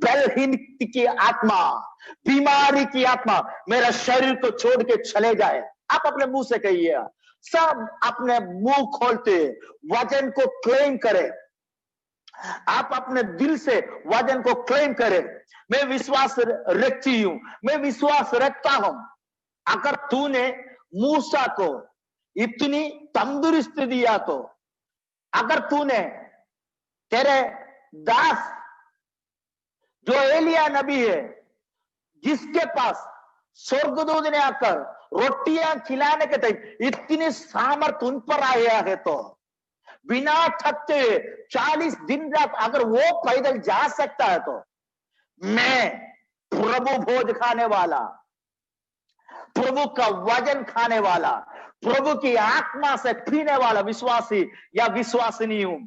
Speaker 1: बलहीन की आत्मा, बीमारी की आत्मा मेरा शरीर को छोड़ के चले जाए। आप अपने मुंह से कहिए, सब अपने मुंह खोलते वजन को क्लेम करें। आप अपने दिल से वजन को क्लेम करें। मैं विश्वास रखती हूं, मैं विश्वास रखता हूं। अगर तूने मूसा को इतनी तंदुरुस्ती दिया, तो अगर तूने तेरे दास जो एलिया नबी है, जिसके पास स्वर्गदूत ने आकर रोटियां खिलाने के टाइम इतनी सामर्थ उन पर आया है, तो बिना थकते 40 दिन रात अगर वो पैदल जा सकता है, तो मैं प्रभु भोज खाने वाला, प्रभु का वजन खाने वाला, प्रभु की आत्मा से पीने वाला विश्वासी या विश्वासिनी हूं।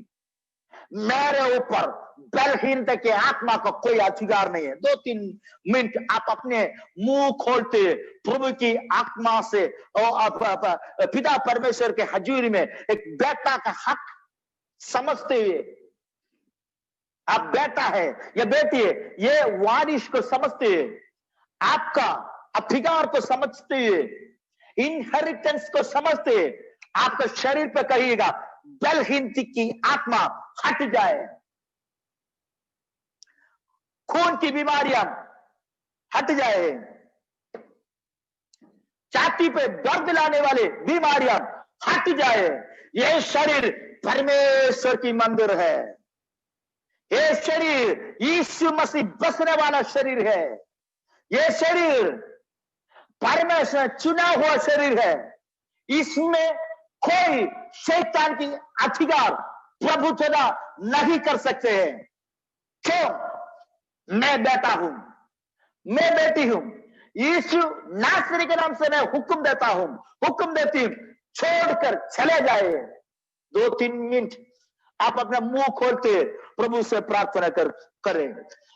Speaker 1: मेरे ऊपर बलहीनता की आत्मा का कोई अधिकार नहीं है। 2-3 मिनट आप अपने मुंह खोलते प्रभु की आत्मा से और पिता परमेश्वर के हजूरी में एक बेटा का हक समझते हुए, आप बेटा है या बेटी है, ये वारिश को समझते हुए, आपका अधिकार को समझते हुए, इनहेरिटेंस को समझते हुए, आपका शरीर पर कहिएगा, बलहीनता की आत्मा हट जाए, खून की बीमारियां हट जाए, छाती पे दर्द लाने वाले बीमारियां हट जाए। यह शरीर परमेश्वर की मंदिर है, यह शरीर यीशु मसीह बसने वाला शरीर है, यह शरीर परमेश्वर चुना हुआ शरीर है। इसमें कोई शैतान की अधिकार प्रभुत्व नहीं कर सकते हैं। क्यों? मैं बेटा हूं, मैं बेटी हूं। यीशु नासरी के नाम से मैं हुक्म देता हूं, हुक्म देती हूं, छोड़कर चले जाए। 2-3 मिनट आप अपना मुंह खोलते प्रभु से प्रार्थना करें।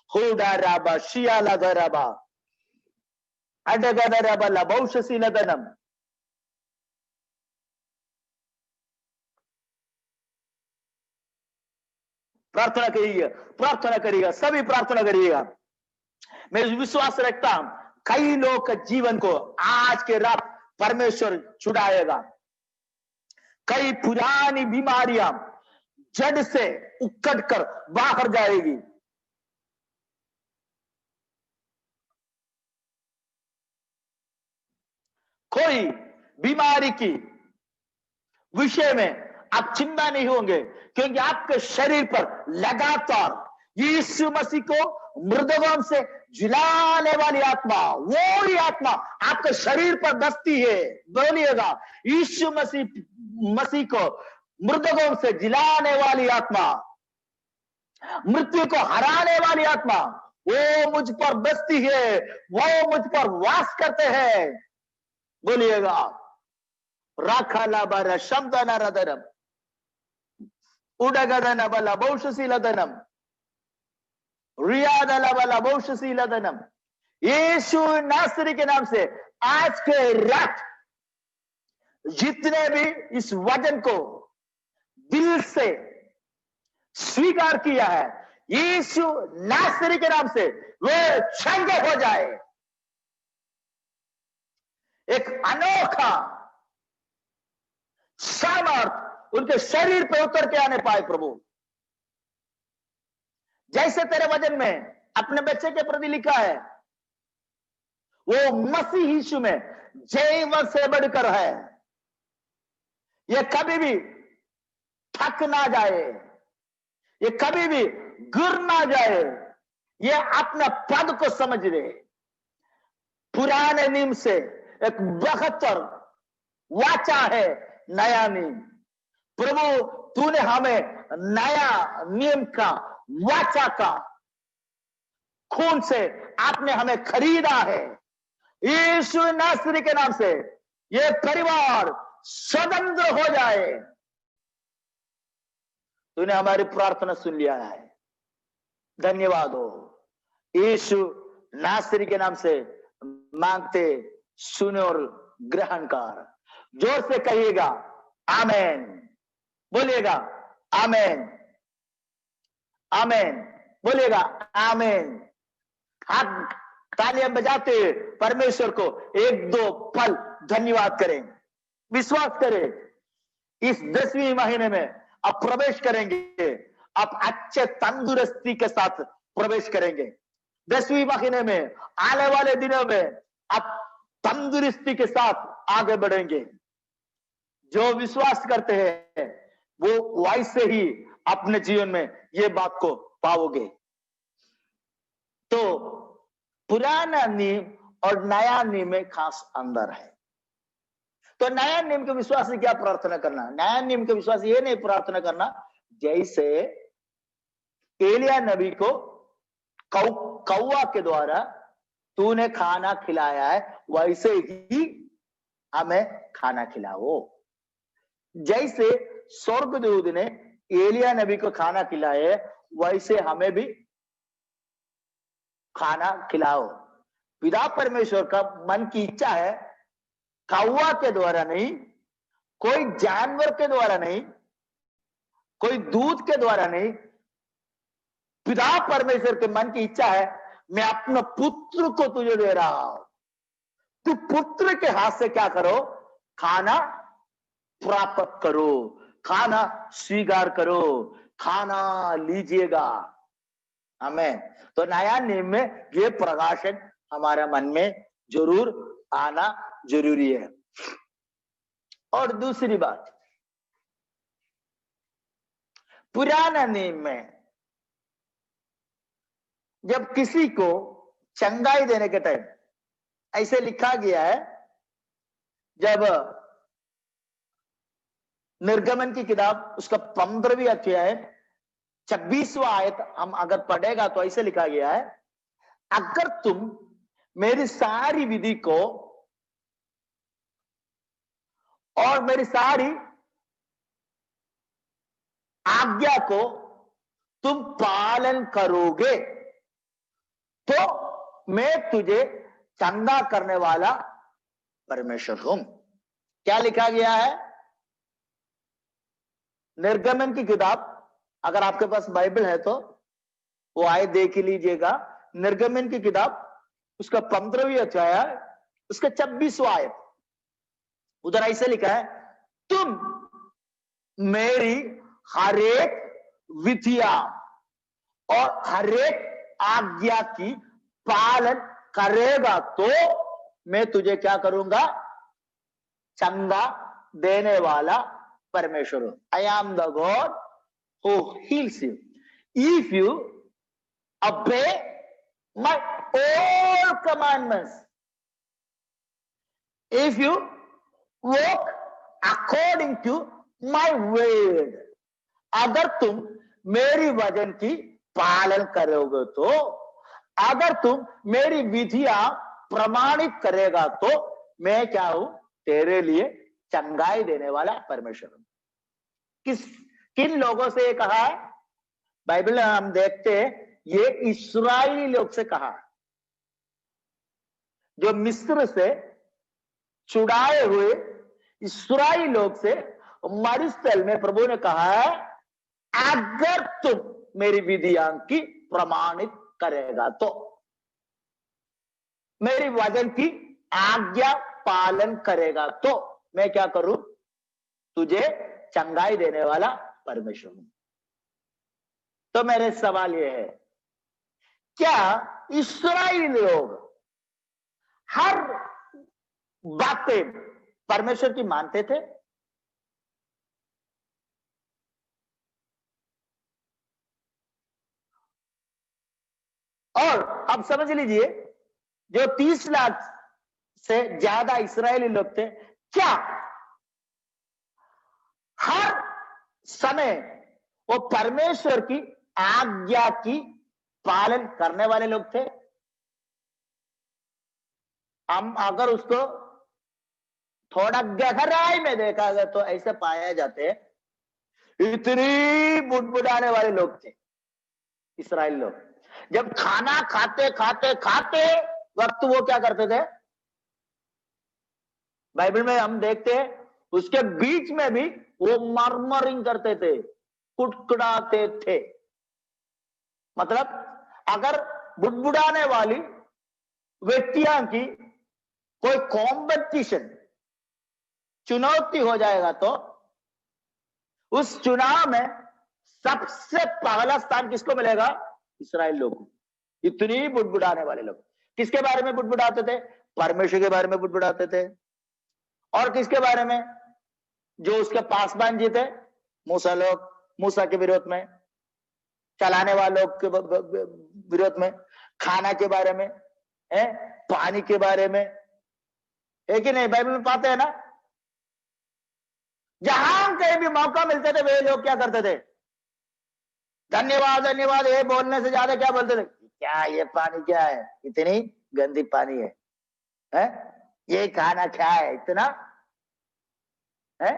Speaker 1: होडा राबा शियाला गराबा अडगा राबा लबौशसी लदनम। प्रार्थना करिएगा, प्रार्थना करिएगा, सभी प्रार्थना करिएगा। मैं विश्वास रखता हूं कई लोग के जीवन को आज के रात परमेश्वर छुड़ाएगा। कई पुरानी बीमारियां जड़ से उकड़ कर बाहर जाएगी। कोई बीमारी की विषय में आप चिंता नहीं होंगे, क्योंकि आपके शरीर पर लगातार यीशु मसीह को मृतकों से जिलाने वाली आत्मा, वो ही आत्मा आपके शरीर पर बसती है। बोलिएगा, यीशु मसीह को मृतकों से जिलाने वाली आत्मा, मृत्यु को हराने वाली आत्मा, वो मुझ पर बसती है, वो मुझ पर वास करते हैं। बोलिएगा, राखा लाबारा शब्दना रदनम उडगदना बला बहुशशीलदनम रियादला बला बहुशशीलदनम। यीशु नासरी के नाम से आज के रात जितने भी इस वचन को दिल से स्वीकार किया है, यीशु नासरी के नाम से वे चंगे हो जाए। एक अनोखा सामर्थ उनके शरीर पे उतर के आने पाए प्रभु। जैसे तेरे वचन में अपने बच्चे के प्रति लिखा है, वो मसीह यीशु में जीवन से बढ़कर है, ये कभी भी थक ना जाए, ये कभी भी गिर ना जाए, ये अपने पद को समझ ले। पुराने नियम से एक बेहतर वाचा है नया नियम। प्रभु तूने हमें नया नियम का वाचा का खून से आपने हमें खरीदा है। यीशु नासरी के नाम से ये परिवार स्वतंत्र हो जाए। तूने हमारी प्रार्थना सुन लिया है, धन्यवाद हो। यीशु नासरी के नाम से मांगते, सुने और ग्रहण कर। जोर से कहिएगा आमेन, बोलिएगा आमेन, आमेन, बोलिएगा आमेन। हाथ तालियां बजाते परमेश्वर को एक दो पल धन्यवाद करें, विश्वास करें। इस 10वीं महीने में अब प्रवेश करेंगे, अब अच्छे तंदुरुस्ती के साथ प्रवेश करेंगे। 10वीं महीने में आने वाले दिनों में अब तंदुरुस्ती के साथ आगे बढ़ेंगे। जो विश्वास करते हैं वो वैसे ही अपने जीवन में ये बात को पाओगे। तो पुराना नियम और नया नियम में खास अंदर है। तो नया नियम के विश्वास से क्या प्रार्थना करना? नया नियम के विश्वास ये नहीं प्रार्थना करना जैसे एलिया नबी को कौवा के द्वारा तूने खाना खिलाया है, वैसे ही हमें खाना खिलाओ। जैसे स्वर्गदूत ने एलिया नबी को खाना खिलाया, वैसे हमें भी खाना खिलाओ। पिता परमेश्वर का मन की इच्छा है, कौवा के द्वारा नहीं, कोई जानवर के द्वारा नहीं, कोई दूध के द्वारा नहीं। पिता परमेश्वर के मन की इच्छा है, मैं अपने पुत्र को तुझे दे रहा हूं, तू पुत्र के हाथ से क्या करो? खाना प्राप्त करो, खाना स्वीकार करो, खाना लीजिएगा। हमें तो नया नियम में ये प्रकाशन हमारे मन में जरूर आना जरूरी है। और दूसरी बात, पुराना नियम में जब किसी को चंगाई देने के टाइम ऐसे लिखा गया है, जब निर्गमन की किताब उसका 15वीं अध्याय 26वां आयत हम अगर पढ़ेगा तो ऐसे लिखा गया है, अगर तुम मेरी सारी विधि को और मेरी सारी आज्ञा को तुम पालन करोगे तो मैं तुझे चंगा करने वाला परमेश्वर हूं। क्या लिखा गया है? निर्गमन की किताब, अगर आपके पास बाइबल है तो वो आयत देख लीजिएगा। निर्गमन की किताब उसका 15वीं अध्याय उसका 26वां आयत, उधर ऐसे लिखा है, तुम मेरी हरेक विधिया और हरेक आज्ञा की पालन करेगा तो मैं तुझे क्या करूंगा? चंगा देने वाला परमेश्वर हूं। I am the God who heels you if you obey my all commandments, if you walk according to my word। अगर तुम मेरी वचन की पालन करोगे तो, अगर तुम मेरी विधियां प्रमाणित करेगा तो मैं क्या हूं? तेरे लिए चंगाई देने वाला परमेश्वर हूं। किन लोगों से ये कहा है? बाइबल में हम देखते हैं ये इस्राएली लोग से कहा, जो मिस्र से छुड़ाए हुए इस्राएली लोग से मरुस्थल में प्रभु ने कहा है, अगर तुम मेरी विधियां की प्रमाणित करेगा तो, मेरी वचन की आज्ञा पालन करेगा तो मैं क्या करूं? तुझे चंगाई देने वाला परमेश्वर हूं। तो मेरे सवाल यह है, क्या इस्राएली लोग हर बातें परमेश्वर की मानते थे? और अब समझ लीजिए, जो 30 लाख से ज्यादा इस्राएली लोग थे, क्या हर समय वो परमेश्वर की आज्ञा की पालन करने वाले लोग थे? हम अगर उसको थोड़ा गहराई में देखा गया तो ऐसे पाया जाते हैं, इतनी बुड़बुड़ाने वाले लोग थे इस्राएल लोग। जब खाना खाते खाते खाते वक्त वो क्या करते थे, बाइबल में हम देखते हैं उसके बीच में भी वो मर्मरिंग करते थे, कुटकुटाते थे। मतलब अगर बुड़बुड़ाने वाली व्यक्तियों की कोई कॉम्पिटिशन, चुनौती हो जाएगा तो उस चुनाव में सबसे पहला स्थान किसको मिलेगा? इस्राएल लोगों को। इतनी बुड़बुड़ाने वाले लोग किसके बारे में बुड़बुड़ाते थे? परमेश्वर के बारे में बुड़बुड़ाते थे। और किसके बारे में? जो उसके पासबान जी थे, मूसा लोग, मूसा के विरोध में, चलाने वालों के विरोध में, खाना के बारे में, पानी के बारे में, है कि नहीं? बाइबल में पाते हैं ना, जहां कहीं भी मौका मिलते थे वे लोग क्या करते थे? धन्यवाद धन्यवाद ये बोलने से ज्यादा क्या बोलते थे? क्या ये पानी क्या है, इतनी गंदी पानी है? ये खाना क्या है इतना है?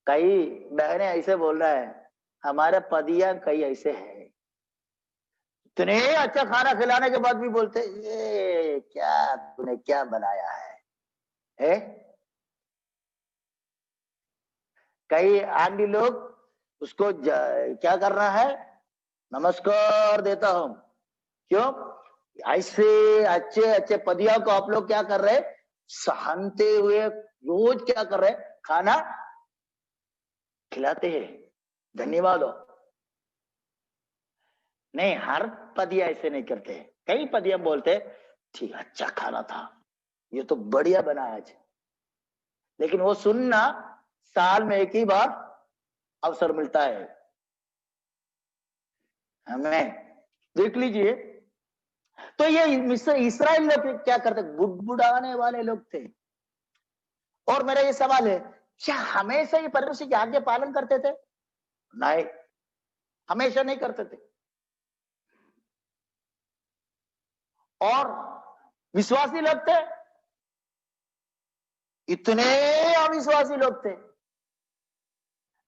Speaker 1: कई बहनें ऐसे बोल रहा है, हमारे पदिया कई ऐसे हैं, इतने अच्छा खाना खिलाने के बाद भी बोलते ये क्या तूने क्या बनाया है? कई आंटी लोग उसको क्या कर रहा है, नमस्कार देता हूं। क्यों? ऐसे अच्छे अच्छे पदिया को आप लोग क्या कर रहे, सहनते हुए रोज क्या कर रहे, खाना खिलाते हैं, धन्यवाद हो। नहीं, हर पदिया ऐसे नहीं करते। कई पदिया बोलते ठीक अच्छा खाना था, ये तो बढ़िया बना आज, लेकिन वो सुनना साल में एक ही बार अवसर मिलता है हमें। देख लीजिए, तो ये इस्राएल लोग क्या करते, बुड़बुड़ाने वाले लोग थे। और मेरा ये सवाल है, क्या हमेशा ये परमेश्वर की आज्ञा पालन करते थे? नहीं, हमेशा नहीं करते थे। और विश्वासी लोग थे, इतने अविश्वासी लोग थे,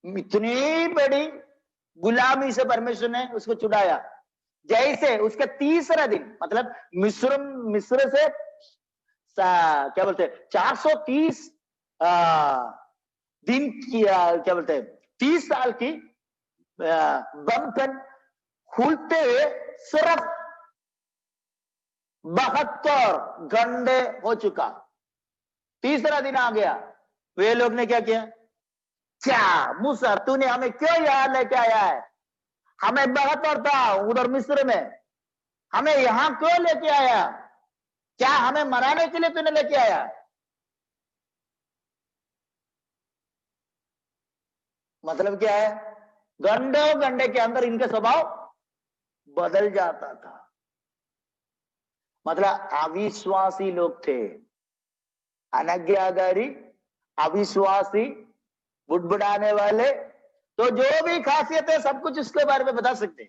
Speaker 1: इतनी बड़ी गुलामी से परमेश्वर ने उसको छुड़ाया। जैसे उसके तीसरा दिन, मतलब मिस्र से क्या बोलते हैं 430 दिन की, क्या बोलते हैं 30 साल की बंधन खुलते हुए सिर्फ 72 घंटे हो चुका, तीसरा दिन आ गया। वे लोग ने क्या किया, क्या मूसा तूने हमें क्यों यहां लेके आया है? हमें 72 था उधर मिस्र में, हमें यहां क्यों लेके आया? क्या हमें मराने के लिए तूने लेके आया? मतलब क्या है, घंटों घंटे के अंदर इनका स्वभाव बदल जाता था। मतलब अविश्वासी लोग थे, अनाज्ञाकारी, अविश्वासी, बुड़बुड़ाने वाले। तो जो भी खासियत है सब कुछ उसके बारे में बता सकते।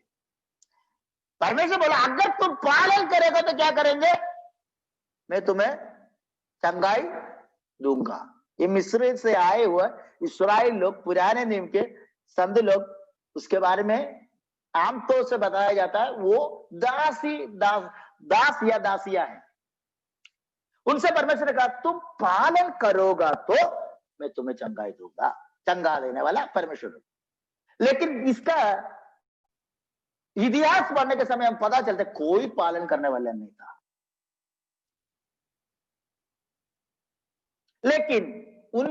Speaker 1: परमेश्वर बोला अगर तुम पालन करेगा तो क्या करेंगे, मैं तुम्हें चंगाई दूंगा। ये मिस्र से आए हुए इस्राएल लोग, पुराने नियम के संत लोग, उसके बारे में आमतौर से बताया जाता है वो दास या दासिया है। उनसे परमेश्वर ने कहा तुम पालन करोगा तो मैं तुम्हें चंगाई दूंगा, चंगा देने वाला परमेश्वर। लेकिन इसका इतिहास पढ़ने के समय हम पता चलता कोई पालन करने वाला नहीं था। लेकिन उन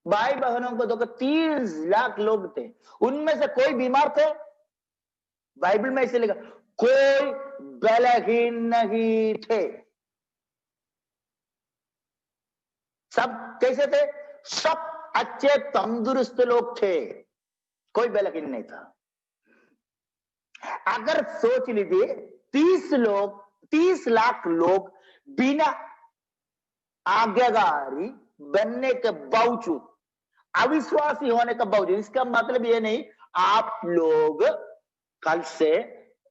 Speaker 1: भाई बहनों को देखो 30 लाख लोग थे, उनमें से कोई बीमार थे? बाइबल में ऐसे लिखा, कोई बलहीन नहीं थे। सब कैसे थे? सब अच्छे तंदुरुस्त लोग थे, कोई बलहीन नहीं था। अगर सोच लीजिए 30 लाख लोग बिना आज्ञाकारी बनने के बावजूद, अविश्वासी होने का बावजूद, इसका मतलब ये नहीं आप लोग कल से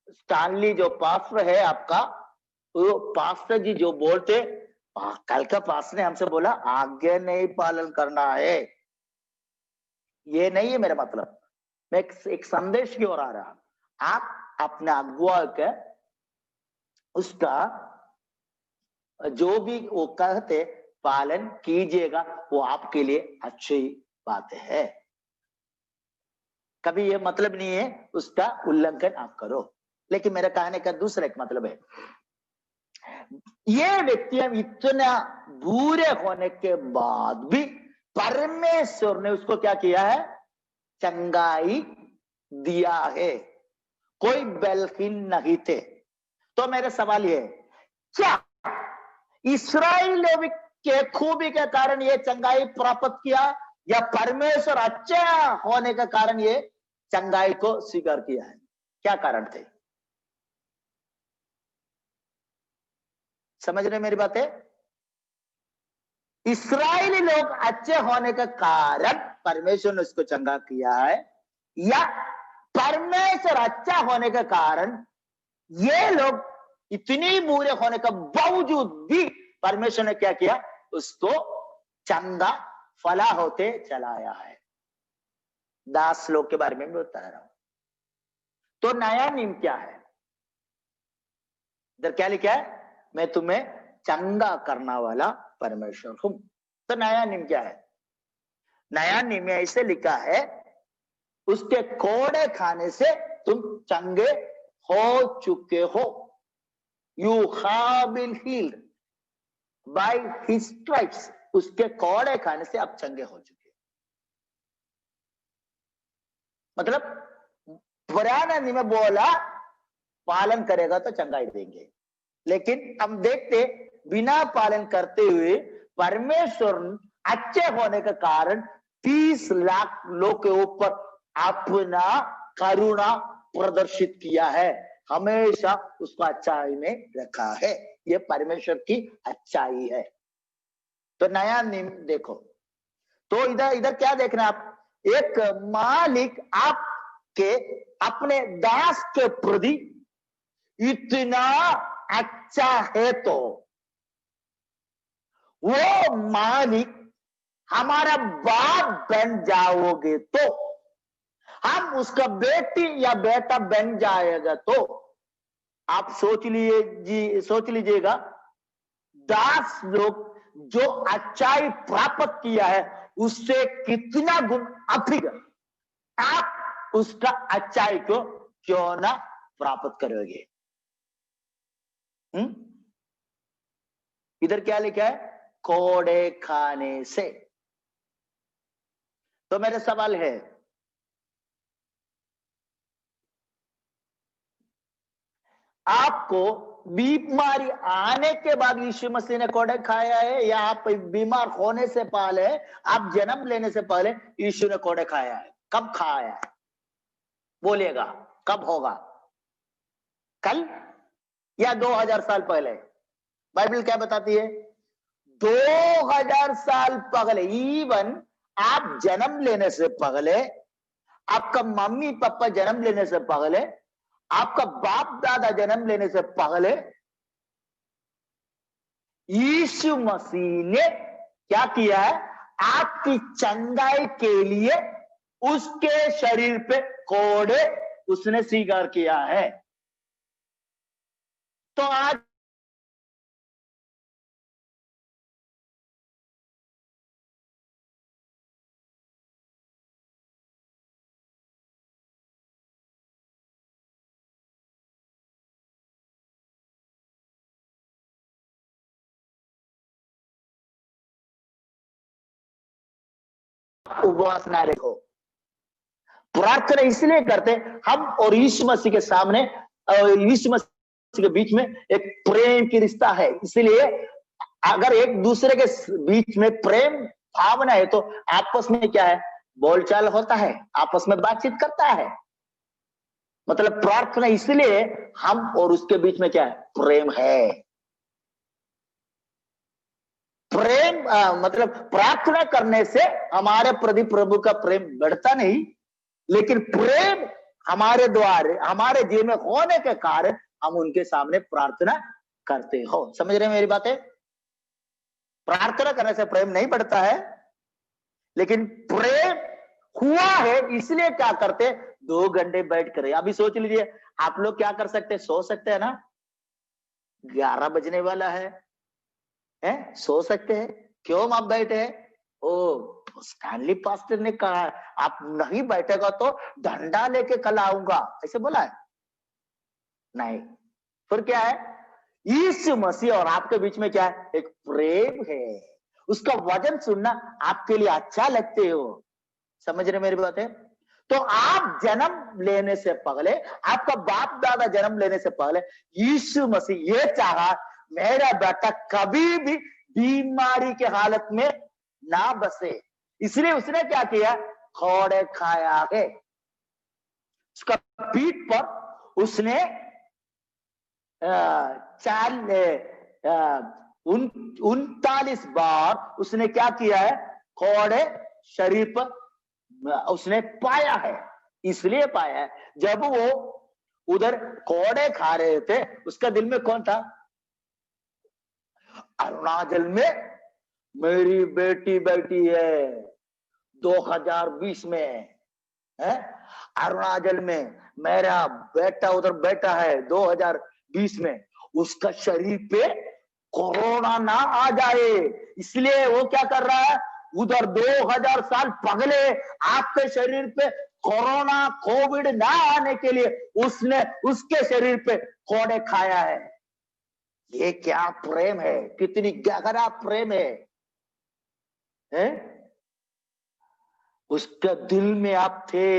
Speaker 1: स्टानली जो पास्टर है आपका, वो पास्टर जी जो बोलते, कल का पास्टर ने हमसे बोला आज्ञा नहीं पालन करना है, ये नहीं है मेरा मतलब। मैं एक संदेश की ओर आ रहा, आप अपने अगुआ के उसका जो भी वो कहते पालन कीजिएगा, वो आपके लिए अच्छी बात है। कभी ये मतलब नहीं है उसका उल्लंघन आप करो। लेकिन मेरा कहने का दूसरा एक मतलब है, ये व्यक्ति इतना बुरे होने के बाद भी परमेश्वर ने उसको क्या किया है? चंगाई दिया है, कोई बलहीन नहीं थे। तो मेरा सवाल ये है, क्या इस्राएलियों के खूबी के कारण ये चंगाई प्राप्त किया, या परमेश्वर अच्छा होने के कारण ये चंगाई को स्वीकार किया है? क्या कारण थे? समझ रहे मेरी बात है? इस्राएली लोग अच्छे होने का कारण परमेश्वर ने उसको चंगा किया है, या परमेश्वर अच्छा होने के कारण ये लोग इतनी बुरे होने का बावजूद भी परमेश्वर ने क्या किया? उसको चंगा फला होते चलाया है। 10 लोग के बारे में मैं बता रहा हूं। तो नया नियम क्या है? इधर क्या लिखा है? मैं तुम्हें चंगा करना वाला परमेश्वर हूं। तो नया नियम क्या है? नया नियम में ऐसे लिखा है, उसके कोड़े खाने से तुम चंगे हो चुके हो। You have been healed by his stripes. उसके कोड़े खाने से आप चंगे हो चुके। मतलब पुराना नियम बोला पालन करेगा तो चंगाई देंगे, लेकिन हम देखते बिना पालन करते हुए परमेश्वर अच्छे होने के कारण 30 लाख लोग के ऊपर अपना करुणा प्रदर्शित किया है, हमेशा उसको अच्छाई में रखा है। ये परमेश्वर की अच्छाई है। तो नया नियम देखो, तो इधर क्या देखना आप? एक मालिक आपके अपने दास के प्रति इतना अच्छा है, तो वो मालिक हमारा बाप बन जाओगे तो, हम उसका बेटी या बेटा बन जाएगा तो, आप सोच लीजिएगा 10 लोग जो अच्छाई प्राप्त किया है उससे कितना गुण अधिक आप उसका अच्छाई को क्यों ना प्राप्त करोगे? इधर क्या लिखा है? कोड़े खाने से। तो मेरा सवाल है, आपको बीमारी आने के बाद यीशु मसीह ने कोड़े खाया है, या आप बीमार होने से पहले, आप जन्म लेने से पहले यीशु ने कोड़े खाया है? कब खाया है? बोलिएगा, कब होगा? कल या 2000 साल पहले? बाइबल क्या बताती है? 2000 साल पहले। इवन आप जन्म लेने से पहले, आपका मम्मी पापा जन्म लेने से पहले, आपका बाप दादा जन्म लेने से पहले यीशु मसीह ने क्या किया है? आपकी चंगाई के लिए उसके शरीर पे कोड़े उसने स्वीकार किया है। तो आज उपवास ना रखो। प्रार्थना इसलिए करते हम और यीशु मसीह के सामने, यीशु मसीह के बीच में एक प्रेम की रिश्ता है। इसलिए अगर एक दूसरे के बीच में प्रेम भावना है तो आपस में क्या है, बोलचाल होता है, आपस में बातचीत करता है। मतलब प्रार्थना इसलिए हम और उसके बीच में क्या है, प्रेम है। प्रेम मतलब प्रार्थना करने से हमारे प्रति प्रभु का प्रेम बढ़ता नहीं, लेकिन प्रेम हमारे द्वारा हमारे जीवन में होने के कारण हम उनके सामने प्रार्थना करते हो। समझ रहे हैं मेरी बातें? प्रार्थना करने से प्रेम नहीं बढ़ता है, लेकिन प्रेम हुआ है इसलिए क्या करते, 2 घंटे बैठ कर। अभी सोच लीजिए आप लोग क्या कर सकते हैं, सो सकते हैं ना, 11 बजने वाला है, सो सकते हैं। क्यों आप बैठे हैं? ओ स्टैनली पास्टर ने कहा आप नहीं बैठेगा तो डंडा लेके कल आऊंगा, ऐसे बोला है? नहीं। फिर क्या है, यीशु मसीह और आपके बीच में क्या है, एक प्रेम है। उसका वचन सुनना आपके लिए अच्छा लगते हो। समझ रहे मेरी बात है? तो आप जन्म लेने से पहले, आपका बाप दादा जन्म लेने से पहले यीशु मसीह ये चाहा मेरा बेटा कभी भी बीमारी के हालत में ना बसे, इसलिए उसने क्या किया, खोड़े खाया है। उसका पीठ पर उसने 39 बार उसने क्या किया है, खोड़े शरीर पर उसने पाया है। इसलिए पाया है, जब वो उधर कोड़े खा रहे थे उसका दिल में कौन था, अरुणाचल में मेरी बेटी बैठी है 2020 में, है अरुणाचल में मेरा बेटा उधर बैठा है 2020 में, उसका शरीर पे कोरोना ना आ जाए, इसलिए वो क्या कर रहा है, उधर 2000 साल पहले आपके शरीर पे कोरोना कोविड ना आने के लिए उसने उसके शरीर पे कोड़े खाया है। ये क्या प्रेम है, कितनी गहरा प्रेम है? उसके दिल में आप थे,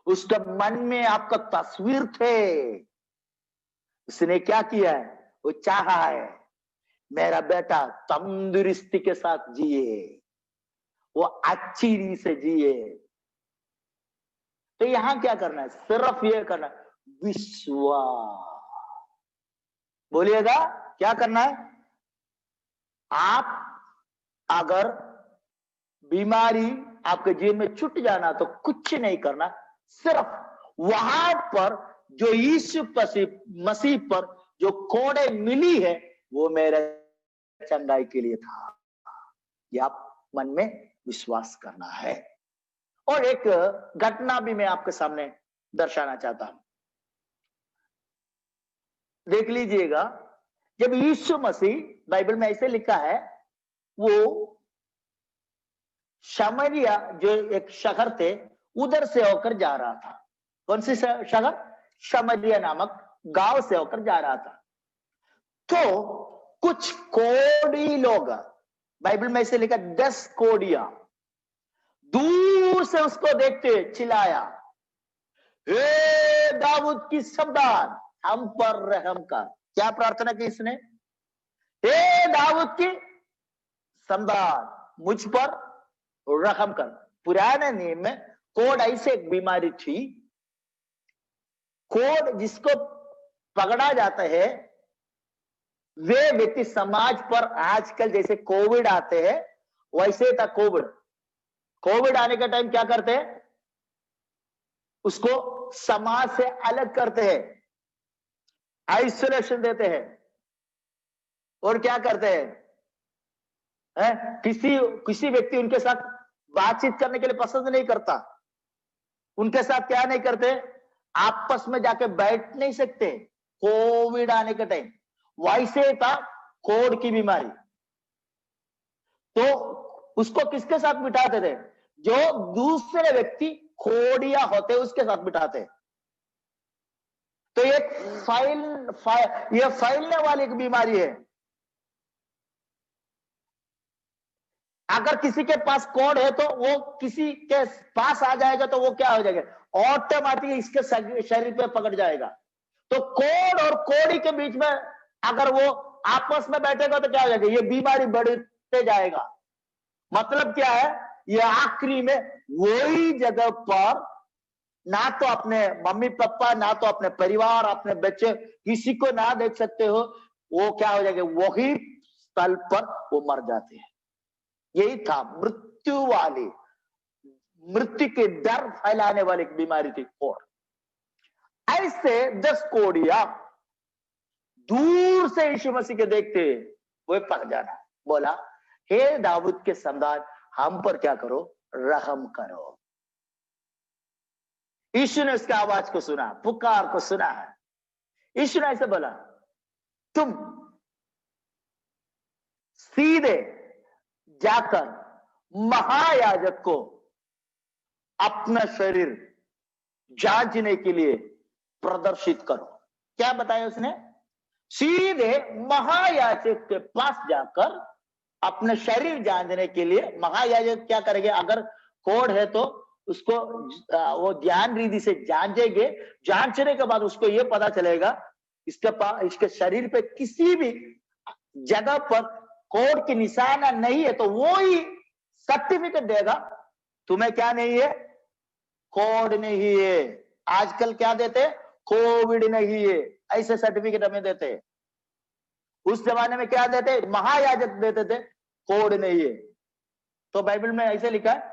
Speaker 1: उसके मन में आपका तस्वीर थे। उसने क्या किया है, वो चाहा है मेरा बेटा तंदुरुस्ती के साथ जिए, वो अच्छी रीत से जिए। तो यहां क्या करना है, सिर्फ ये करना है, विश्वास। बोलिएगा क्या करना है? आप अगर बीमारी आपके जीवन में छूट जाना तो कुछ नहीं करना, सिर्फ वहां पर जो यीशु मसीह पर जो कोड़े मिली है वो मेरे चंगाई के लिए था, ये आप मन में विश्वास करना है। और एक घटना भी मैं आपके सामने दर्शाना चाहता हूं, देख लीजिएगा। जब यीशु मसीह, बाइबल में ऐसे लिखा है, वो शमरिया जो एक शहर थे उधर से होकर जा रहा था। कौन सी शहर? शमरिया नामक गांव से होकर जा रहा था। तो कुछ कोढ़ी लोग, बाइबल में ऐसे लिखा 10 कोढ़िया दूर से उसको देखते चिल्लाया, हे दाऊद की संतान हम पर रहम कर। क्या प्रार्थना की इसने? हे दाऊद की संतान मुझ पर रहम कर। पुराने नियम में कोढ़ ऐसे एक बीमारी थी, कोढ़ जिसको पकड़ा जाता है, वे व्यक्ति समाज पर आजकल जैसे कोविड आते हैं वैसे था कोविड। कोविड आने का टाइम क्या करते हैं, उसको समाज से अलग करते हैं, आइसोलेशन देते हैं, और क्या करते हैं, किसी व्यक्ति उनके साथ बातचीत करने के लिए पसंद नहीं करता, उनके साथ क्या नहीं करते, आपस में जाके बैठ नहीं सकते। कोविड आने के टाइम वैसे था कोढ़ की बीमारी। तो उसको किसके साथ बिठाते थे, जो दूसरे व्यक्ति कोढ़िया होते उसके साथ बिठाते। तो एक ये फैलने वाली एक बीमारी है। अगर किसी के पास कोड है तो वो किसी के पास आ जाएगा तो वो क्या हो जाएगा, ऑटोमेटिक इसके शरीर पे पकड़ जाएगा। तो कोड और कोड़ी के बीच में अगर वो आपस में बैठेगा तो क्या हो जाएगा, ये बीमारी बढ़ते जाएगा। मतलब क्या है, ये आखिरी में वही जगह पर ना तो अपने मम्मी पापा, ना तो अपने परिवार, अपने बच्चे, किसी को ना देख सकते हो, वो क्या हो जाएगा, वही स्थल पर वो मर जाते हैं। यही था मृत्यु वाली, मृत्यु के डर फैलाने वाली एक बीमारी थी कोढ़। ऐसे 10 कोढ़िया दूर से यीशु मसीह के देखते वो पक जाना, बोला हे दाऊद के संतान हम पर क्या करो, रहम करो। यीशु ने उसकी आवाज को सुना, पुकार को सुना है। यीशु ने ऐसे बोला, तुम सीधे जाकर महायाजक को अपना शरीर जांचने के लिए प्रदर्शित करो। क्या बताया उसने, सीधे महायाजक के पास जाकर अपने शरीर जांचने के लिए। महायाजक क्या करेंगे, अगर कोढ़ है तो उसको वो ध्यान रीति से जांचेंगे। जांचने के बाद उसको ये पता चलेगा इसके शरीर पे किसी भी जगह पर कोढ़ की निशाना नहीं है तो वो ही सर्टिफिकेट देगा तुम्हें क्या नहीं है, कोढ़ नहीं है। आजकल क्या देते, कोविड नहीं है, ऐसे सर्टिफिकेट हमें देते। उस जमाने में क्या देते, महायाजक देते थे, कोढ़ नहीं है। तो बाइबल में ऐसे लिखा है,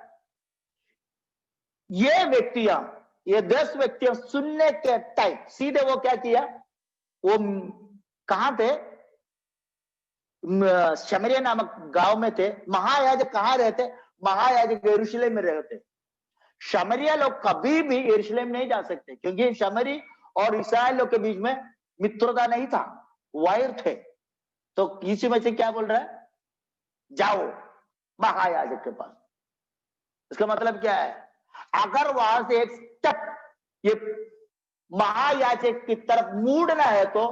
Speaker 1: ये व्यक्तियां, ये 10 व्यक्तियां सुनने के टाइम सीधे वो क्या किया, वो कहां थे, शमरिया नामक गांव में थे। महायाजक कहां रहते, महायाजक यरूशलेम में रहते। शमरिया लोग कभी भी यरूशलेम नहीं जा सकते क्योंकि शमरी और इस्राएल लोग के बीच में मित्रता नहीं था, वायर थे। तो यीशु मसीह क्या बोल रहा है, जाओ महायाजक के पास। इसका मतलब क्या है, अगर वहां से एक स्टेप ये महायाजक की तरफ मुड़ना है तो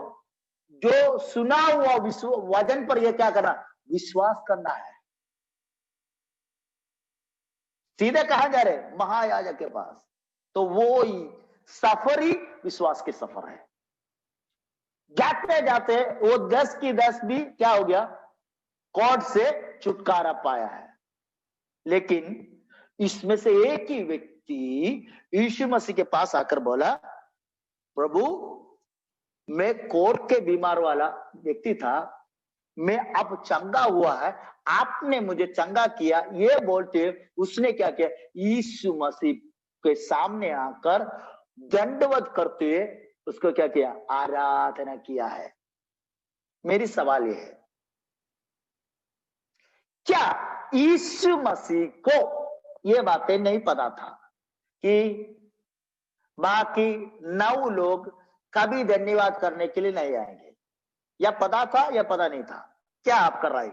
Speaker 1: जो सुना हुआ वचन पर यह क्या करना, विश्वास करना है। सीधे कहां जा रहे, महायाजक के पास। तो वो ही सफर ही विश्वास के सफर है। जाते जाते वो 10 की 10 भी क्या हो गया, कोढ़ से छुटकारा पाया है। लेकिन इसमें से एक ही व्यक्ति यीशु मसीह के पास आकर बोला, प्रभु मैं कोढ़ के बीमार वाला व्यक्ति था, मैं अब चंगा हुआ है, आपने मुझे चंगा किया। ये बोलते उसने क्या किया, यीशु मसीह के सामने आकर दंडवत करते हुए उसको क्या किया, आराधना किया है। मेरी सवाल ये है, क्या यीशु मसीह को ये बातें नहीं पता था कि बाकी 9 लोग कभी धन्यवाद करने के लिए नहीं आएंगे, या पता था या पता नहीं था? क्या आपका राय?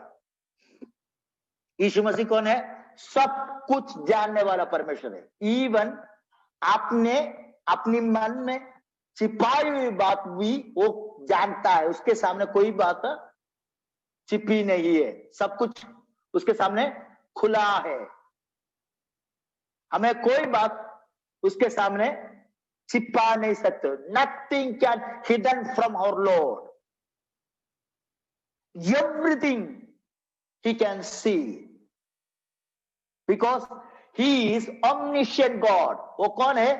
Speaker 1: यीशु मसीह कौन है, सब कुछ जानने वाला परमेश्वर है। इवन आपने अपनी मन में छिपाई हुई बात भी वो जानता है, उसके सामने कोई बात छिपी नहीं है, सब कुछ उसके सामने खुला है। हमें कोई बात उसके सामने छिपा नहीं सकते। Nothing can hidden from our lord, everything he can see because he is omniscient God. वो कौन है,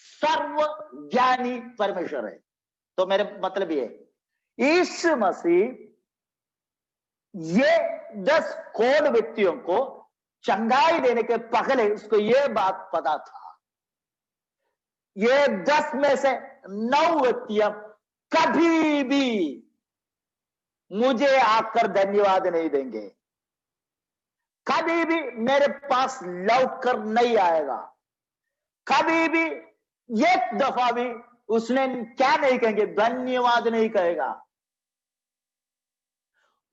Speaker 1: सर्व ज्ञानी परमेश्वर है। तो मेरे मतलब ये, यीशु मसीह ये 10 कोढ़ व्यक्तियों को चंगाई देने के पहले उसको ये बात पता था, ये 10 में से 9 व्यक्तियां कभी भी मुझे आकर धन्यवाद नहीं देंगे, कभी भी मेरे पास लौट कर नहीं आएगा, कभी भी एक दफा भी उसने क्या नहीं कहेंगे, धन्यवाद नहीं कहेगा।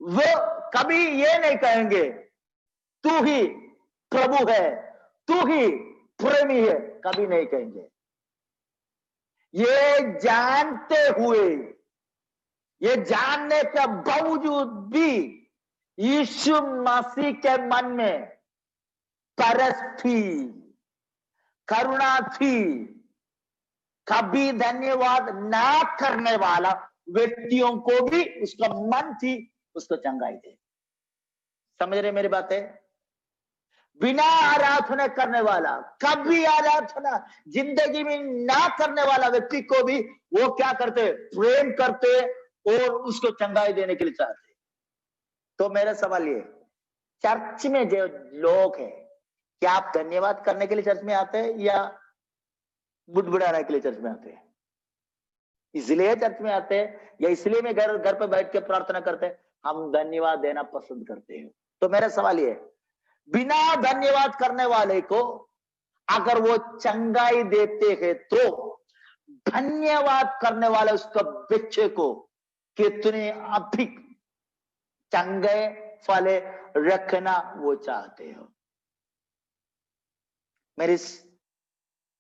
Speaker 1: वो कभी ये नहीं कहेंगे तू ही प्रभु है, तू ही प्रेमी है, कभी नहीं कहेंगे। ये जानते हुए, ये जानने के बावजूद भी यीशु मसीह के मन में तरस थी, करुणा थी। कभी धन्यवाद ना करने वाला व्यक्तियों को भी उसका मन थी उसको चंगाई दे। समझ रहे मेरी बातें? बिना आराधना करने वाला, कभी आराधना जिंदगी में ना करने वाला व्यक्ति को भी वो क्या करते? प्रेम करते और उसको चंगाई देने के लिए चाहते। तो मेरा सवाल ये, चर्च में जो लोग हैं, क्या आप धन्यवाद करने के लिए चर्च में आते हैं या बुड़बुड़ाने के लिए चर्च में आते हैं? इसलिए चर्च में आते हैं या इसलिए मैं घर पे बैठ के प्रार्थना करते हैं? हम धन्यवाद देना पसंद करते हैं। तो मेरा सवाल ये, बिना धन्यवाद करने वाले को अगर वो चंगाई देते हैं तो धन्यवाद करने वाले उसका बच्चे को कितने अधिक चंगे फले रखना वो चाहते हो। मेरी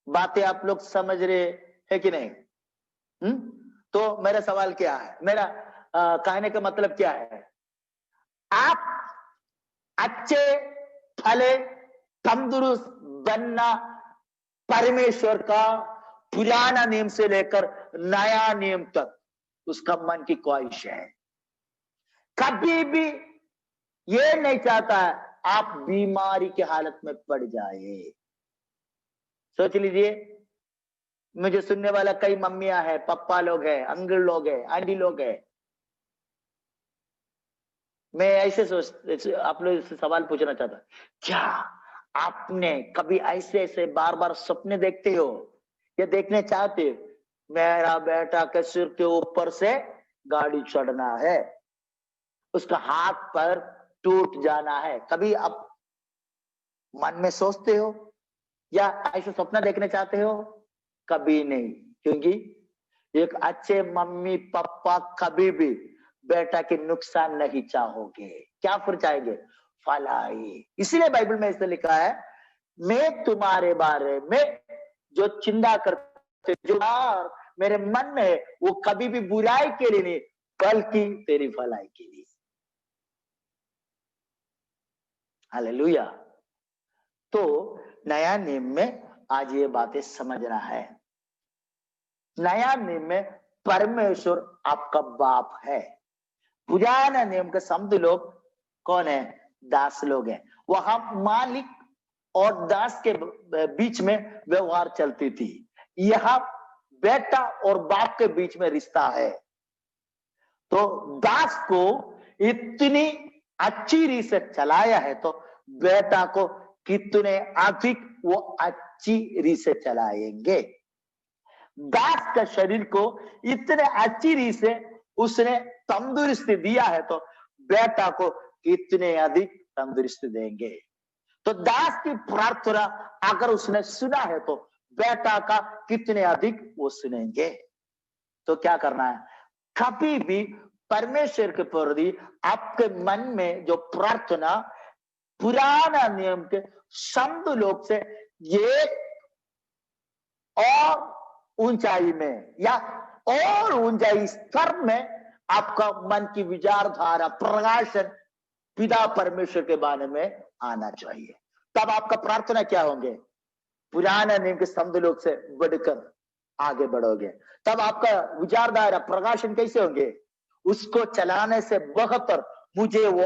Speaker 1: बातें आप लोग समझ रहे हैं कि नहीं? तो मेरा सवाल क्या है, मेरा कहने का मतलब क्या है? आप अच्छे फले तंदुरुस्त बनना परमेश्वर का पुराना नियम से लेकर नया नियम तक उसका मन की ख्वाहिश है। कभी भी ये नहीं चाहता है आप बीमारी की हालत में पड़ जाए। सोच लीजिए, मुझे सुनने वाला कई मम्मियां हैं, पप्पा लोग हैं, अंकल लोग हैं, आंटी लोग हैं। मैं ऐसे आप लोग से सवाल पूछना चाहता, क्या आपने कभी ऐसे बार बार सपने देखते हो या देखने चाहते हो? मेरा बेटा के सिर के ऊपर से गाड़ी चढ़ना है, उसका हाथ पर टूट जाना है। कभी आप मन में सोचते हो या ऐसे सपना देखने चाहते हो? कभी नहीं, क्योंकि एक अच्छे मम्मी पापा कभी भी बेटा के नुकसान नहीं चाहोगे। क्या फिर चाहेंगे? भलाई। इसलिए बाइबल में ऐसे लिखा है, मैं तुम्हारे बारे में जो चिंता करते, जो मेरे मन में है, वो कभी भी बुराई के लिए नहीं बल्कि तेरी भलाई के लिए। हालेलुया। तो नया नियम में आज ये बातें समझना है। नया नियम में परमेश्वर आपका बाप है। पुराना नियम के समझ लोग कौन है? दास लोग हैं। वहां मालिक और दास के बीच में व्यवहार चलती थी। यह बेटा और बाप के बीच में रिश्ता है। तो दास को इतनी अच्छी रीत से चलाया है तो बेटा को कितने अधिक वो अच्छी रीत से चलाएंगे। दास का शरीर को इतने अच्छी रीत से उसने तंदुरुस्ती दिया है तो बेटा को कितने अधिक तंदुरुस्ती देंगे। तो दास की प्रार्थना अगर उसने सुना है तो बेटा का कितने अधिक वो सुनेंगे। तो क्या करना है? कभी भी परमेश्वर के प्रति आपके मन में जो प्रार्थना पुराना नियम के संत लोग से ये और ऊंचाई में या और ऊंचाई स्तर में आपका मन की विचारधारा प्रकाशन पिता परमेश्वर के बारे में आना चाहिए। तब आपका प्रार्थना क्या होंगे? पुराना नियम के संत लोग से बढ़कर आगे बढ़ोगे। तब आपका विचारधारा प्रकाशन कैसे होंगे? उसको चलाने से बेहतर मुझे वो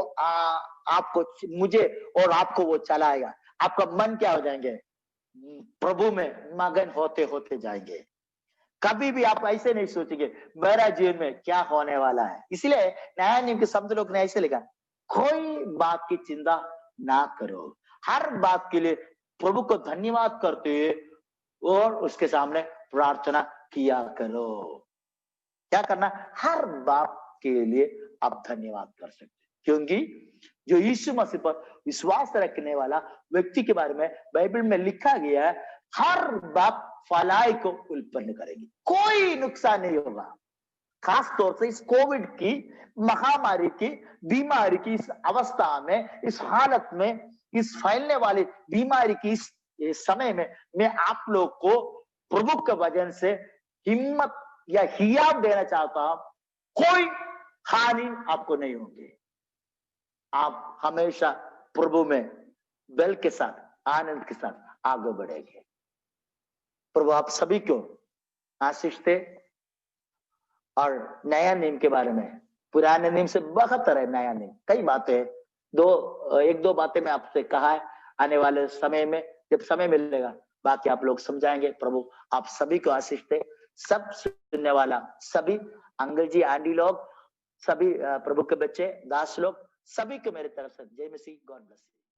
Speaker 1: आपको मुझे और आपको वो चलाएगा। आपका मन क्या हो जाएंगे? प्रभु में मगन होते होते जाएंगे। कभी भी आप ऐसे नहीं सोचेंगे मेरा जीवन में क्या होने वाला है। इसलिए नया नियम के शब्द लोग ने ऐसे लिखा, कोई बात की चिंता ना करो, हर बात के लिए प्रभु को धन्यवाद करते हुए और उसके सामने प्रार्थना किया करो। क्या करना? हर बात के लिए आप धन्यवाद कर सकते, क्योंकि जो यीशु मसीह पर विश्वास रखने वाला व्यक्ति के बारे में बाइबल में लिखा गया है, हर बात भलाई को उत्पन्न करेगी, कोई नुकसान नहीं होगा। खास तौर से इस कोविड की महामारी की बीमारी की इस अवस्था में, इस हालत में, इस फैलने वाली बीमारी की इस समय में मैं आप लोग को प्रभु के वचन से हिम्मत या हियाव देना चाहता हूं, कोई हानि आपको नहीं होगी। आप हमेशा प्रभु में बल के साथ, आनंद के साथ आगे बढ़ेंगे। प्रभु आप सभी को आशीष दे। और नया नियम के बारे में, पुराने नियम से बेहतर है नया नियम। कई बातें, एक दो बातें मैं आपसे कहा है, आने वाले समय में जब समय मिलेगा बाकी आप लोग समझाएंगे। प्रभु आप सभी को आशीष दे। सब सुनने वाला, सभी अंकल जी, आंटी लोग, सभी प्रभु के बच्चे, दास लोग, सभी को मेरी तरफ से जय मसीह, गॉड ब्लेस।